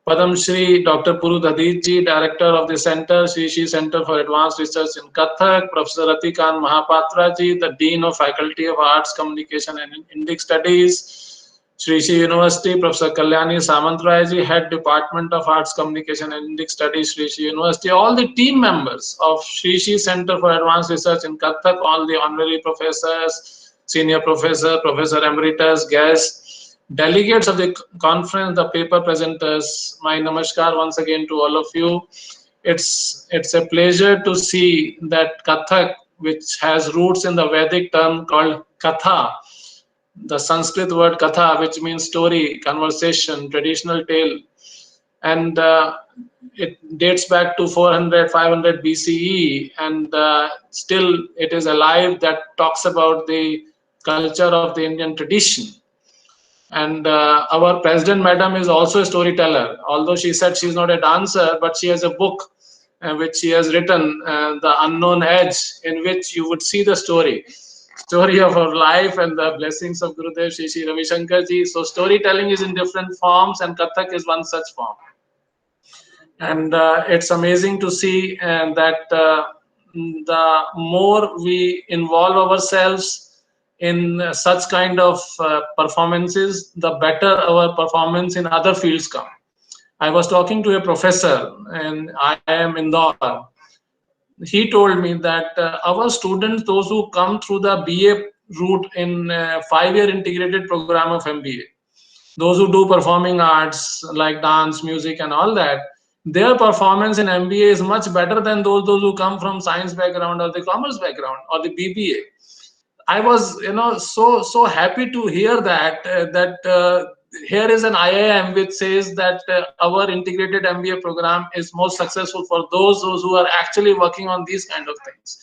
Padam Shri Dr. Puru Dadit ji, Director of the Center, Sri Sri Center for Advanced Research in Kathak, Professor Ratikant Mahapatra ji, the Dean of Faculty of Arts, Communication and Indic Studies, Sri Sri University, Professor Kalyani Samantray ji, Head Department of Arts, Communication and Indic Studies, Sri Sri University, all the team members of Sri Sri Center for Advanced Research in Kathak, all the honorary professors, senior professor, professor emeritus, guests, delegates of the conference, the paper presenters, my namaskar once again to all of you. It's a pleasure to see that Kathak, which has roots in the Vedic term called Katha, the Sanskrit word Katha, which means story, conversation, traditional tale, and it dates back to 400, 500 BCE, and still it is alive, that talks about the culture of the Indian tradition. And our President Madam is also a storyteller, although she said she's not a dancer, but she has a book which she has written, The Unknown Edge, in which you would see the story of her life and the blessings of Gurudev Shri Shri Ravi Shankar ji. So storytelling is in different forms, and Kathak is one such form. And it's amazing to see that the more we involve ourselves in such kind of performances, the better our performance in other fields come. I was talking to a professor, and I am in Indore. He told me that our students, those who come through the BA route in 5-year integrated program of MBA, those who do performing arts like dance, music and all that, their performance in MBA is much better than those who come from science background or the commerce background or the BBA. I was, so happy to hear that here is an IIM which says that our integrated MBA program is most successful for those who are actually working on these kind of things.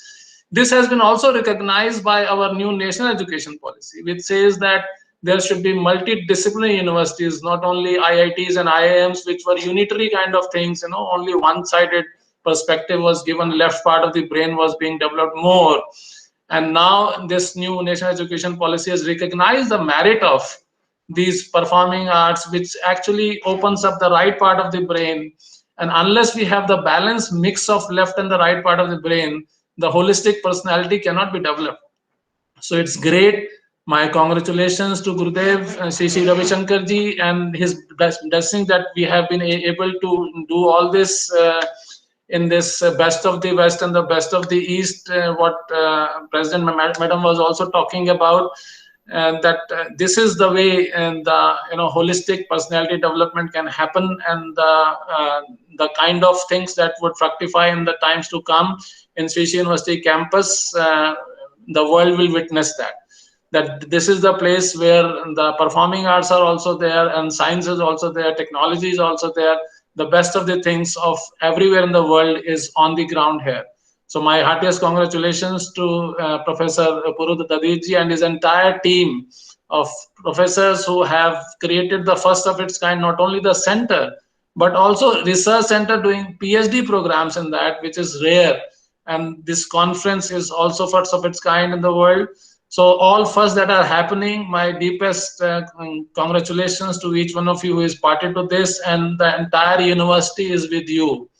This has been also recognized by our new national education policy, which says that there should be multidisciplinary universities, not only IITs and IIMs, which were unitary kind of things, only one-sided perspective was given, left part of the brain was being developed more. And now this new national education policy has recognized the merit of these performing arts, which actually opens up the right part of the brain And unless we have the balanced mix of left and the right part of the brain, the holistic personality cannot be developed. So it's great. My congratulations to Gurudev, Sri Sri Ravi Shankar ji, and his blessing that we have been able to do all this in this best of the West and the best of the East, what President Madam was also talking about, that this is the way and the holistic personality development can happen, and the kind of things that would fructify in the times to come in Sri Sri University campus. The world will witness that this is the place where the performing arts are also there, and science is also there, technology is also there. The best of the things of everywhere in the world is on the ground here. So my heartiest congratulations to Professor Puru Dadiji and his entire team of professors who have created the first of its kind, not only the center, but also research center doing PhD programs in that, which is rare. And this conference is also first of its kind in the world. So all firsts that are happening, my deepest congratulations to each one of you who is party to this, and the entire university is with you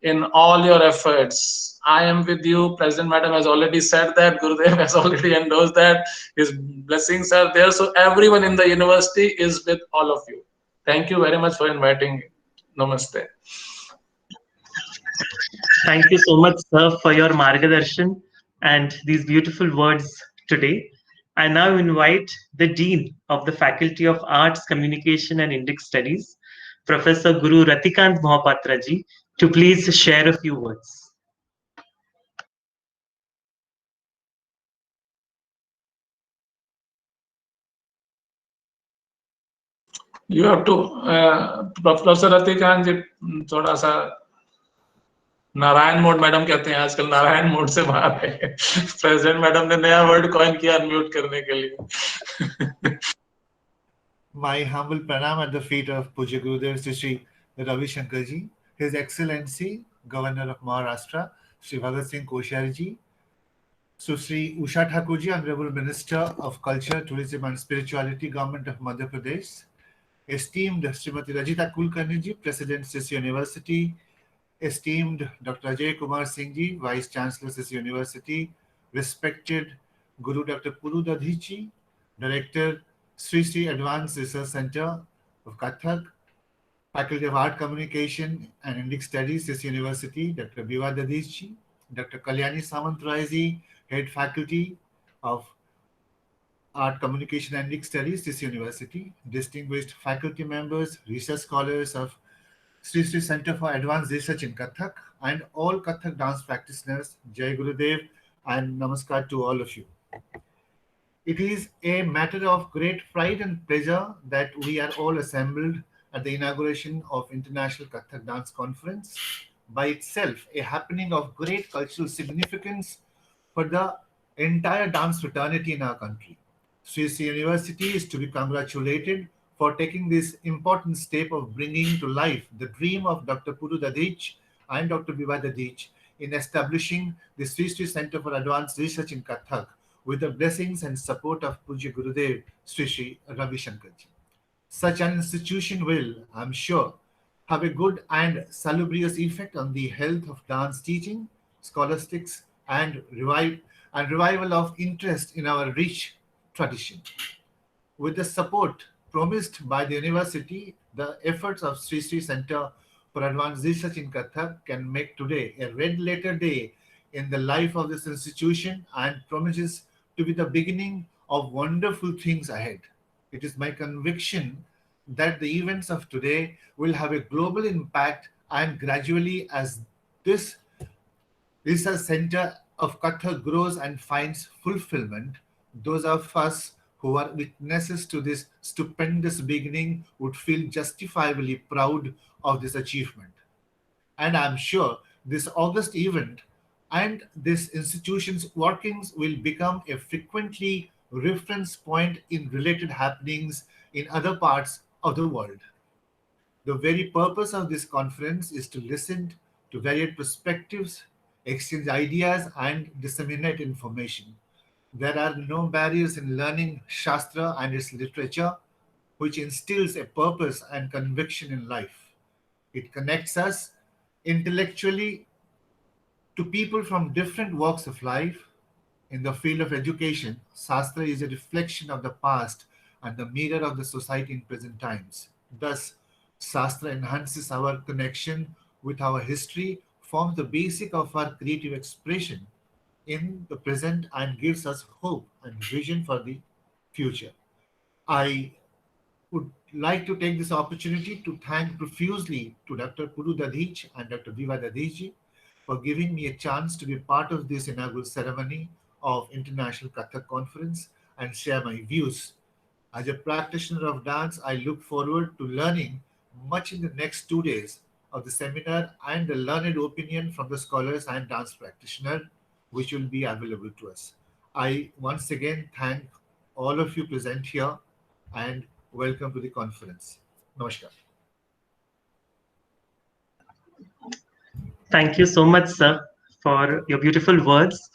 in all your efforts. I am with you. President Madam has already said that. Gurudev has already endorsed that. His blessings are there. So everyone in the university is with all of you. Thank you very much for inviting me. Namaste. Thank you so much, sir, for your Margadarshan and these beautiful words today. I now invite the Dean of the Faculty of Arts, Communication and Indic Studies, Professor Guru Ratikant Mohapatra ji, to please share a few words. You have to, Professor Ratikant ji, थोड़ा सा Narayan mode madam कहते हैं आजकल, Narayan mode से बाहर है. President madam ने नया वर्ड कॉइन किया अनम्यूट करने के लिए. My humble pranam at the feet of Pujya Gurudev Sri Sri Ravi Shankar ji, His Excellency Governor of Maharashtra Sri Bhagat Singh Koshyari ji, Sri Usha Thakur ji, Honorable Minister of Culture, Tourism and Spirituality, Government of Madhya Pradesh, esteemed Srimati Rajita Kulkarni ji, President Sri University, esteemed Dr. Ajay Kumar Singh ji, Vice Chancellor Sri University, respected Guru Dr. Puru Dadiji ji, Director Sri Sri Advanced Research Center of Kathak, Faculty of Art Communication and Indic Studies, Sri University, Dr. Biva Dadiji ji, Dr. Kalyani Samantrai ji, Head Faculty of Art Communication and Indic Studies, Sri University, distinguished faculty members, research scholars of Sri Sri Center for Advanced Research in Kathak, and all Kathak dance practitioners, Jai Gurudev and Namaskar to all of you. It is a matter of great pride and pleasure that we are all assembled at the inauguration of International Kathak Dance Conference, by itself a happening of great cultural significance for the entire dance fraternity in our country. Sri Sri University is to be congratulated for taking this important step of bringing to life the dream of Dr. Puru Dadiji and Dr. Biva Dadiji in establishing the Sri Sri Center for Advanced Research in Kathak with the blessings and support of Pujya Gurudev Sri Sri Ravi Shankar ji. Such an institution will, I'm sure, have a good and salubrious effect on the health of dance teaching, scholastics, and revival of interest in our rich tradition. With the support promised by the university, the efforts of Sri Sri Center for Advanced Research in Kathak can make today a red letter day in the life of this institution and promises to be the beginning of wonderful things ahead. It is my conviction that the events of today will have a global impact, and gradually as this research center of Kathak grows and finds fulfillment, those of us who are witnesses to this stupendous beginning would feel justifiably proud of this achievement. And I'm sure this August event and this institution's workings will become a frequently reference point in related happenings in other parts of the world. The very purpose of this conference is to listen to varied perspectives, exchange ideas, and disseminate information. There are no barriers in learning Shastra and its literature, which instills a purpose and conviction in life. It connects us intellectually to people from different walks of life. In the field of education, Shastra is a reflection of the past and the mirror of the society in present times. Thus, Shastra enhances our connection with our history, forms the basic of our creative expression in the present, and gives us hope and vision for the future. I would like to take this opportunity to thank profusely to Dr. Puru Dadij and Dr. Viva Dadij for giving me a chance to be part of this inaugural ceremony of International Kathak Conference and share my views. As a practitioner of dance, I look forward to learning much in the next 2 days of the seminar and the learned opinion from the scholars and dance practitioners, which will be available to us. I once again thank all of you present here and welcome to the conference. Namaskar. Thank you so much, sir, for your beautiful words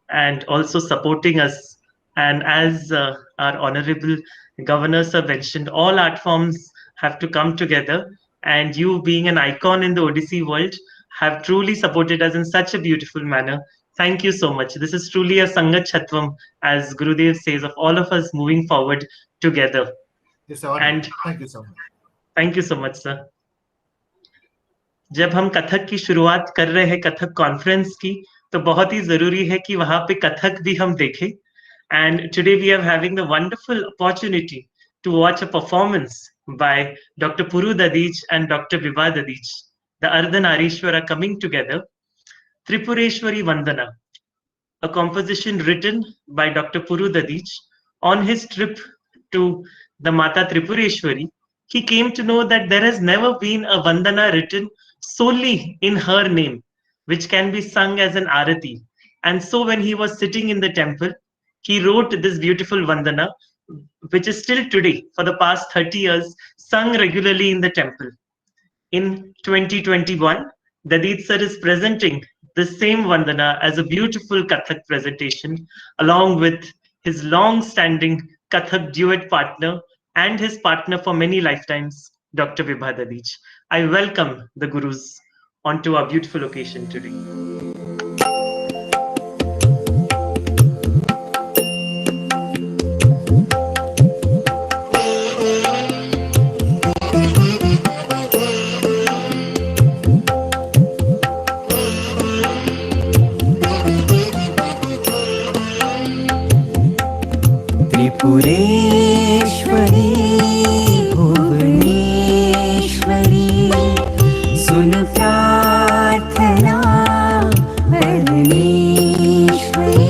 and also supporting us. And as our Honorable Governor sir mentioned, all art forms have to come together, and you being an icon in the Odissi world have truly supported us in such a beautiful manner. Thank you so much. This is truly a Sangat Chatvam, as Gurudev says, of all of us moving forward together. Yes, and thank you so much. Thank you so much, sir. जब हम कथक की शुरुआत कर रहे हैं Kathak conference की, तो बहुत ही जरूरी है कि वहां पे कथक भी हम देखें. And today we are having the wonderful opportunity to watch a performance by Dr. Puru Dadij and Dr. Viva Dadij, the Ardhanarishwara coming together. Tripureshwari Vandana, a composition written by Dr. Puru Dadij on his trip to the Mata Tripureshwari. He came to know that there has never been a Vandana written solely in her name, which can be sung as an arati. And so when he was sitting in the temple, he wrote this beautiful Vandana, which is still today, for the past 30 years, sung regularly in the temple. In 2021, Dadij sir is presenting the same Vandana as a beautiful Kathak presentation, along with his long-standing Kathak duet partner and his partner for many lifetimes, Dr. Viva Dadij. I welcome the Gurus onto our beautiful occasion today. Tripureshwari Bhuvaneshwari सुन प्रार्थना परमेश्वरी.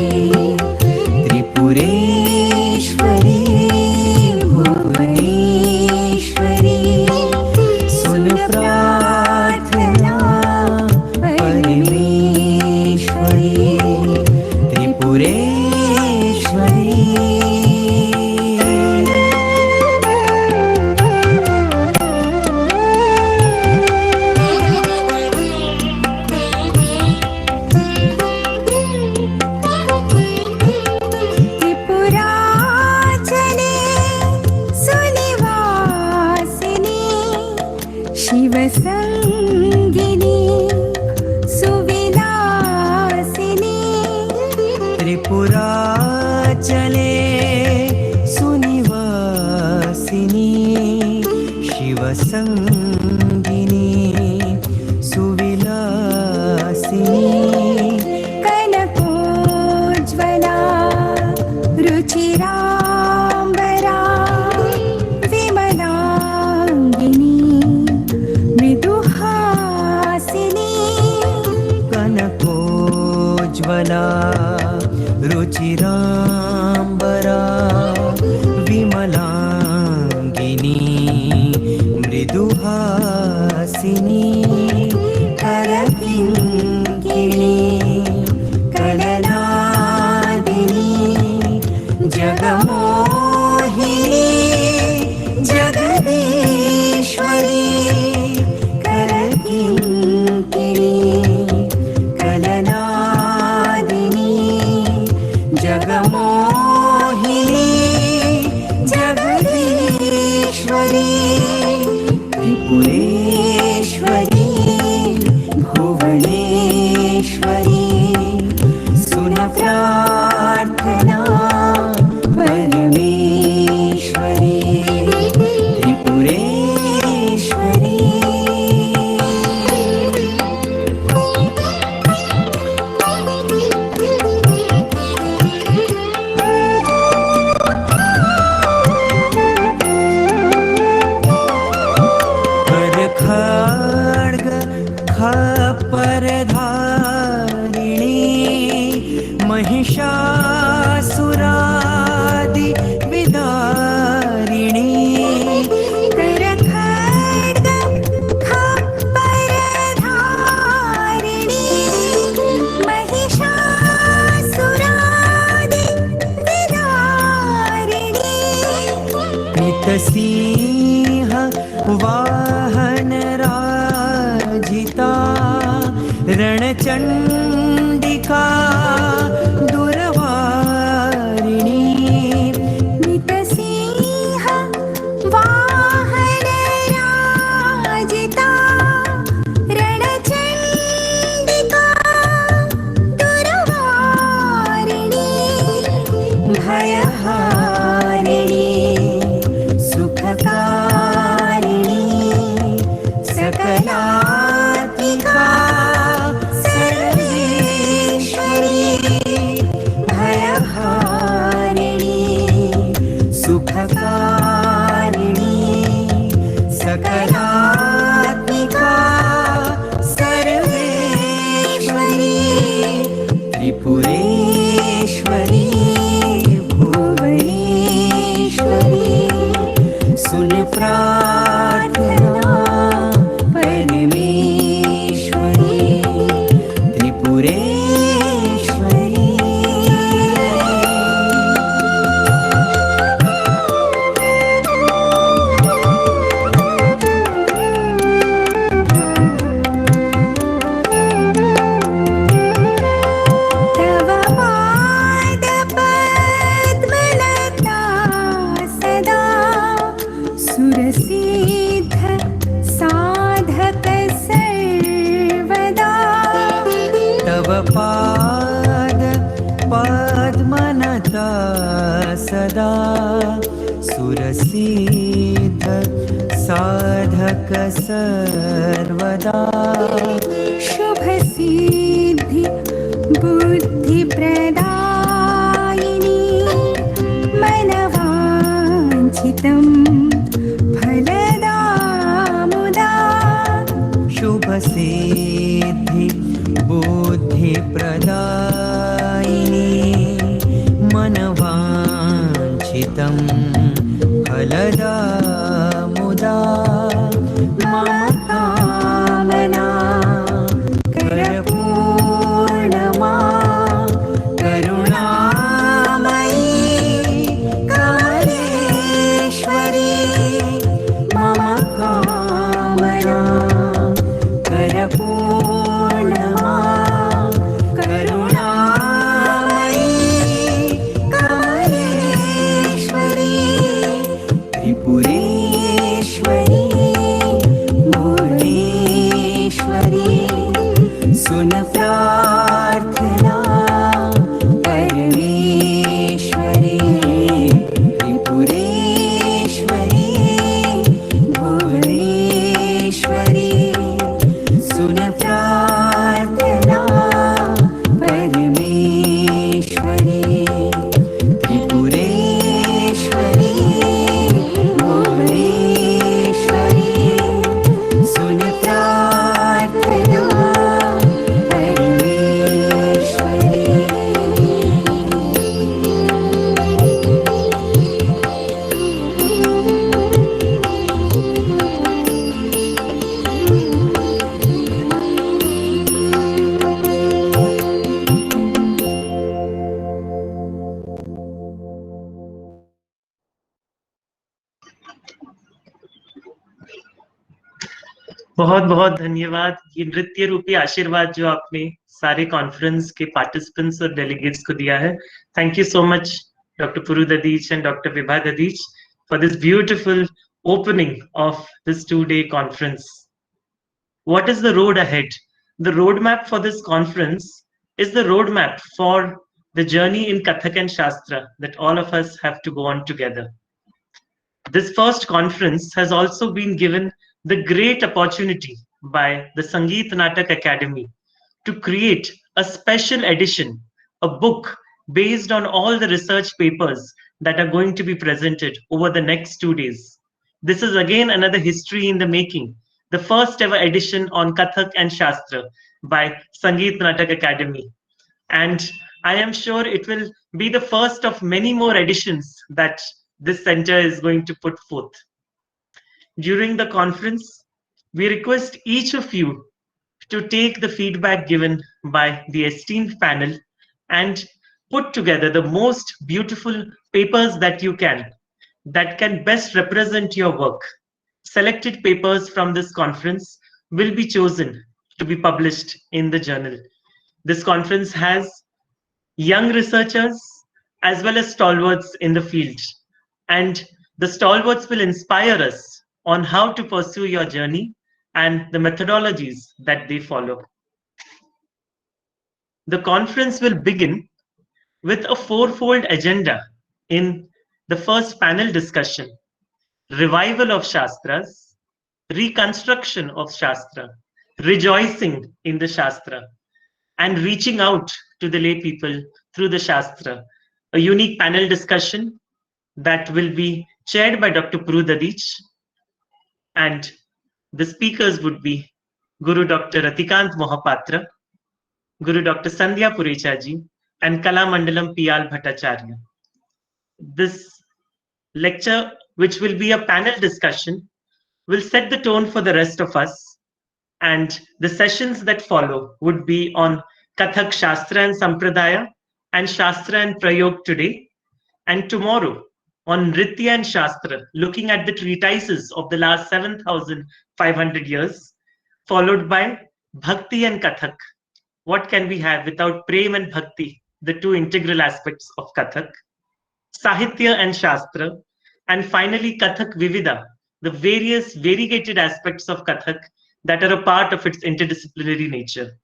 त्रिपुरेश्वरी भुवनेश्वरी सुन प्रार्थना परमेश्वरी. त्रिपुरेश्वरी शिवसंगिनी सुविलासिनी. त्रिपुराचले सुनिवासिनी शिवसंगिनी सुविलासिनी. कनकोज्ज्वला रुचिराम्बरा विमलांगिनी मृदुहासिनी. कनकोज्ज्वला रुचिराम्बरा विमलांगिनी मृदुहासिनी. करकिङ्किणी कलनादिनी जगमोहिनी जगदीश्वरी. करकिङ्किणी कलनादिनी जगमोहिनी जगदीश्वरी. त्रिपुरेश्वरी महिषासुरादि विदारिणी करखड्ग खप्परधारिणी महिषासुरादि विदारिणी नितसिंह वाहन राजिता रणचण्डिका दुर्वारिणी नितसिंह वाहन राजिता रणचण्डिका दुर्वारिणी भयहारिणी सुखकारिणी सकलात्मिका सर्वेश्वरी भयहारिणी सुखकारिणी सकलात्मिका सर्वेश्वरी त्रिपुरेश्वरी भुवनेश्वरी सुन प्रार्थना परमेश्वरी त्रिपुरेश्वरी तव पादपद्मलता सदा सुरसिद्ध साधक सर्वदा तव पाद पद्मनता सदा सुरसिद्ध साधक सर्वदा शुभ सिद्धि बुद्धि प्रदायिनी मनवाञ्छितं फलदा मुदा शुभ सिद्धि बुद्धि प्रदायिनी मनवाञ्छितं फलदा मुदा मम कामना करपूर्णमा करुणामयी कमलेश्वरी मम कामना करपूर्णमा करुणामयी कमलेश्वरी त्रिपुरेश्वरी भुवनेश्वरी सुन प्रार्थना परमेश्वरी त्रिपुरेश्वरी भुवनेश्वरी सुन प्रार्थना परमेश्वरी त्रिपुरेश्वरी भुवनेश्वरी सुन प्रार्थना बहुत बहुत धन्यवाद। ये नृत्य रूपी आशीर्वाद जो आपने सारे कॉन्फ्रेंस के पार्टिसिपेंट्स और डेलीगेट्स को दिया है। Thank you so much doctor Puru Dadhich and doctor Vibha Dadhich for this beautiful opening of this 2-day conference. What is the road ahead? The roadmap for this conference is the roadmap for the journey in Kathak and Shastra that all of us have to go on together. This first conference has also been given the great opportunity by the Sangeet Natak Academy to create a special edition, a book based on all the research papers that are going to be presented over the next 2 days. This is again another history in the making, the first ever edition on Kathak and Shastra by Sangeet Natak Academy. And I am sure it will be the first of many more editions that this center is going to put forth. During the conference, we request each of you to take the feedback given by the esteemed panel and put together the most beautiful papers that you can, that can best represent your work. Selected papers from this conference will be chosen to be published in the journal. This conference has young researchers as well as stalwarts in the field, and the stalwarts will inspire us on how to pursue your journey and the methodologies that they follow. The conference will begin with a fourfold agenda in the first panel discussion: revival of Shastras, reconstruction of Shastra, rejoicing in the Shastra, and reaching out to the lay people through the Shastra. A unique panel discussion that will be chaired by Dr. Puru Dadich, and the speakers would be Guru Dr. Ratikant Mohapatra, Guru Dr. Sandhya Purechaji, and Kala Mandalam Piyal Bhattacharya. This lecture, which will be a panel discussion, will set the tone for the rest of us, and the sessions that follow would be on Kathak Shastra and Sampradaya and Shastra and Prayog today, and tomorrow on Nritya and Shastra, looking at the treatises of the last 7,500 years, followed by Bhakti and Kathak. What can we have without Prem and Bhakti, the two integral aspects of Kathak? Sahitya and Shastra, and finally Kathak Vivida, the various variegated aspects of Kathak that are a part of its interdisciplinary nature.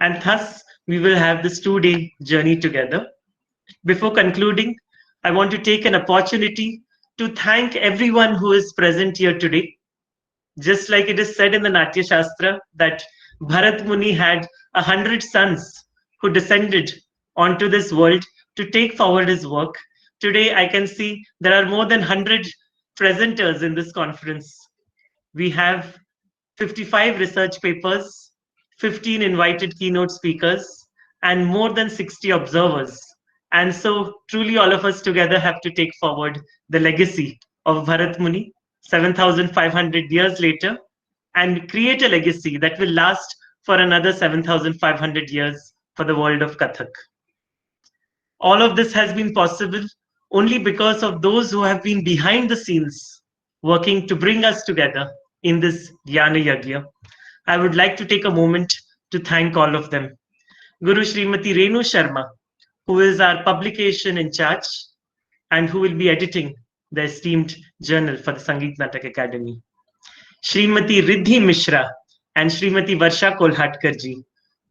And thus, we will have this 2-day journey together. Before concluding, I want to take an opportunity to thank everyone who is present here today. Just like it is said in the Natya Shastra that Bharat Muni had 100 sons who descended onto this world to take forward his work. Today, I can see there are more than 100 presenters in this conference. We have 55 research papers, 15 invited keynote speakers, and more than 60 observers. And so truly all of us together have to take forward the legacy of Bharat Muni 7,500 years later and create a legacy that will last for another 7,500 years for the world of Kathak. All of this has been possible only because of those who have been behind the scenes working to bring us together in this Jnana Yagya. I would like to take a moment to thank all of them. Guru Srimati Renu Sharma, who is our publication in charge and who will be editing the esteemed journal for the Sangeet Natak Academy. Srimati Riddhi Mishra and Srimati Varsha Kolhatkarji,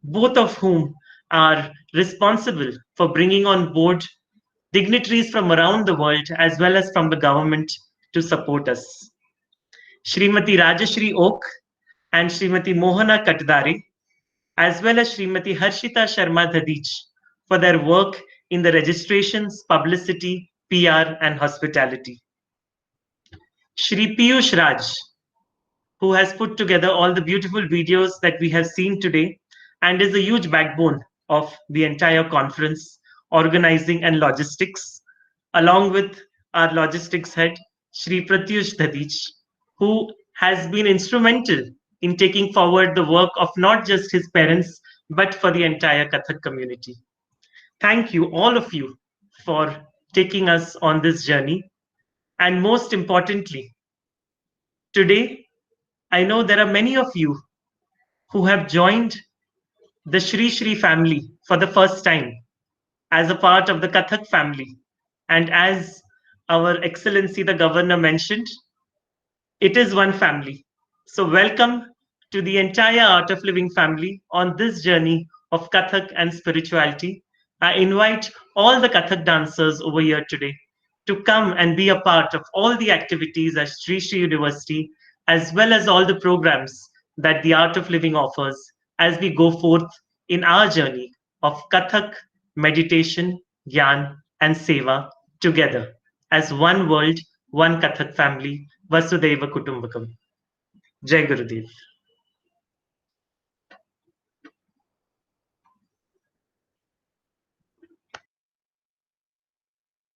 both of whom are responsible for bringing on board dignitaries from around the world as well as from the government to support us. Srimati Rajashri Oak and Srimati Mohana Katdare, as well as Srimati Harshita Sharma Dadich, for their work in the registrations, publicity, PR, and hospitality. Shri Piyush Raj, who has put together all the beautiful videos that we have seen today and is a huge backbone of the entire conference, organizing and logistics, along with our logistics head, Shri Pratyush Dadich, who has been instrumental in taking forward the work of not just his parents, but for the entire Kathak community. Thank you, all of you, for taking us on this journey. And most importantly, today, I know there are many of you who have joined the Shri Shri family for the first time as a part of the Kathak family. And as our Excellency the Governor mentioned, it is one family. So welcome to the entire Art of Living family on this journey of Kathak and spirituality. I invite all the Kathak dancers over here today to come and be a part of all the activities at Shri Shri University, as well as all the programs that the Art of Living offers as we go forth in our journey of Kathak, meditation, Gyan, and Seva together as one world, one Kathak family, Vasudhaiva Kutumbakam. Jai Gurudev.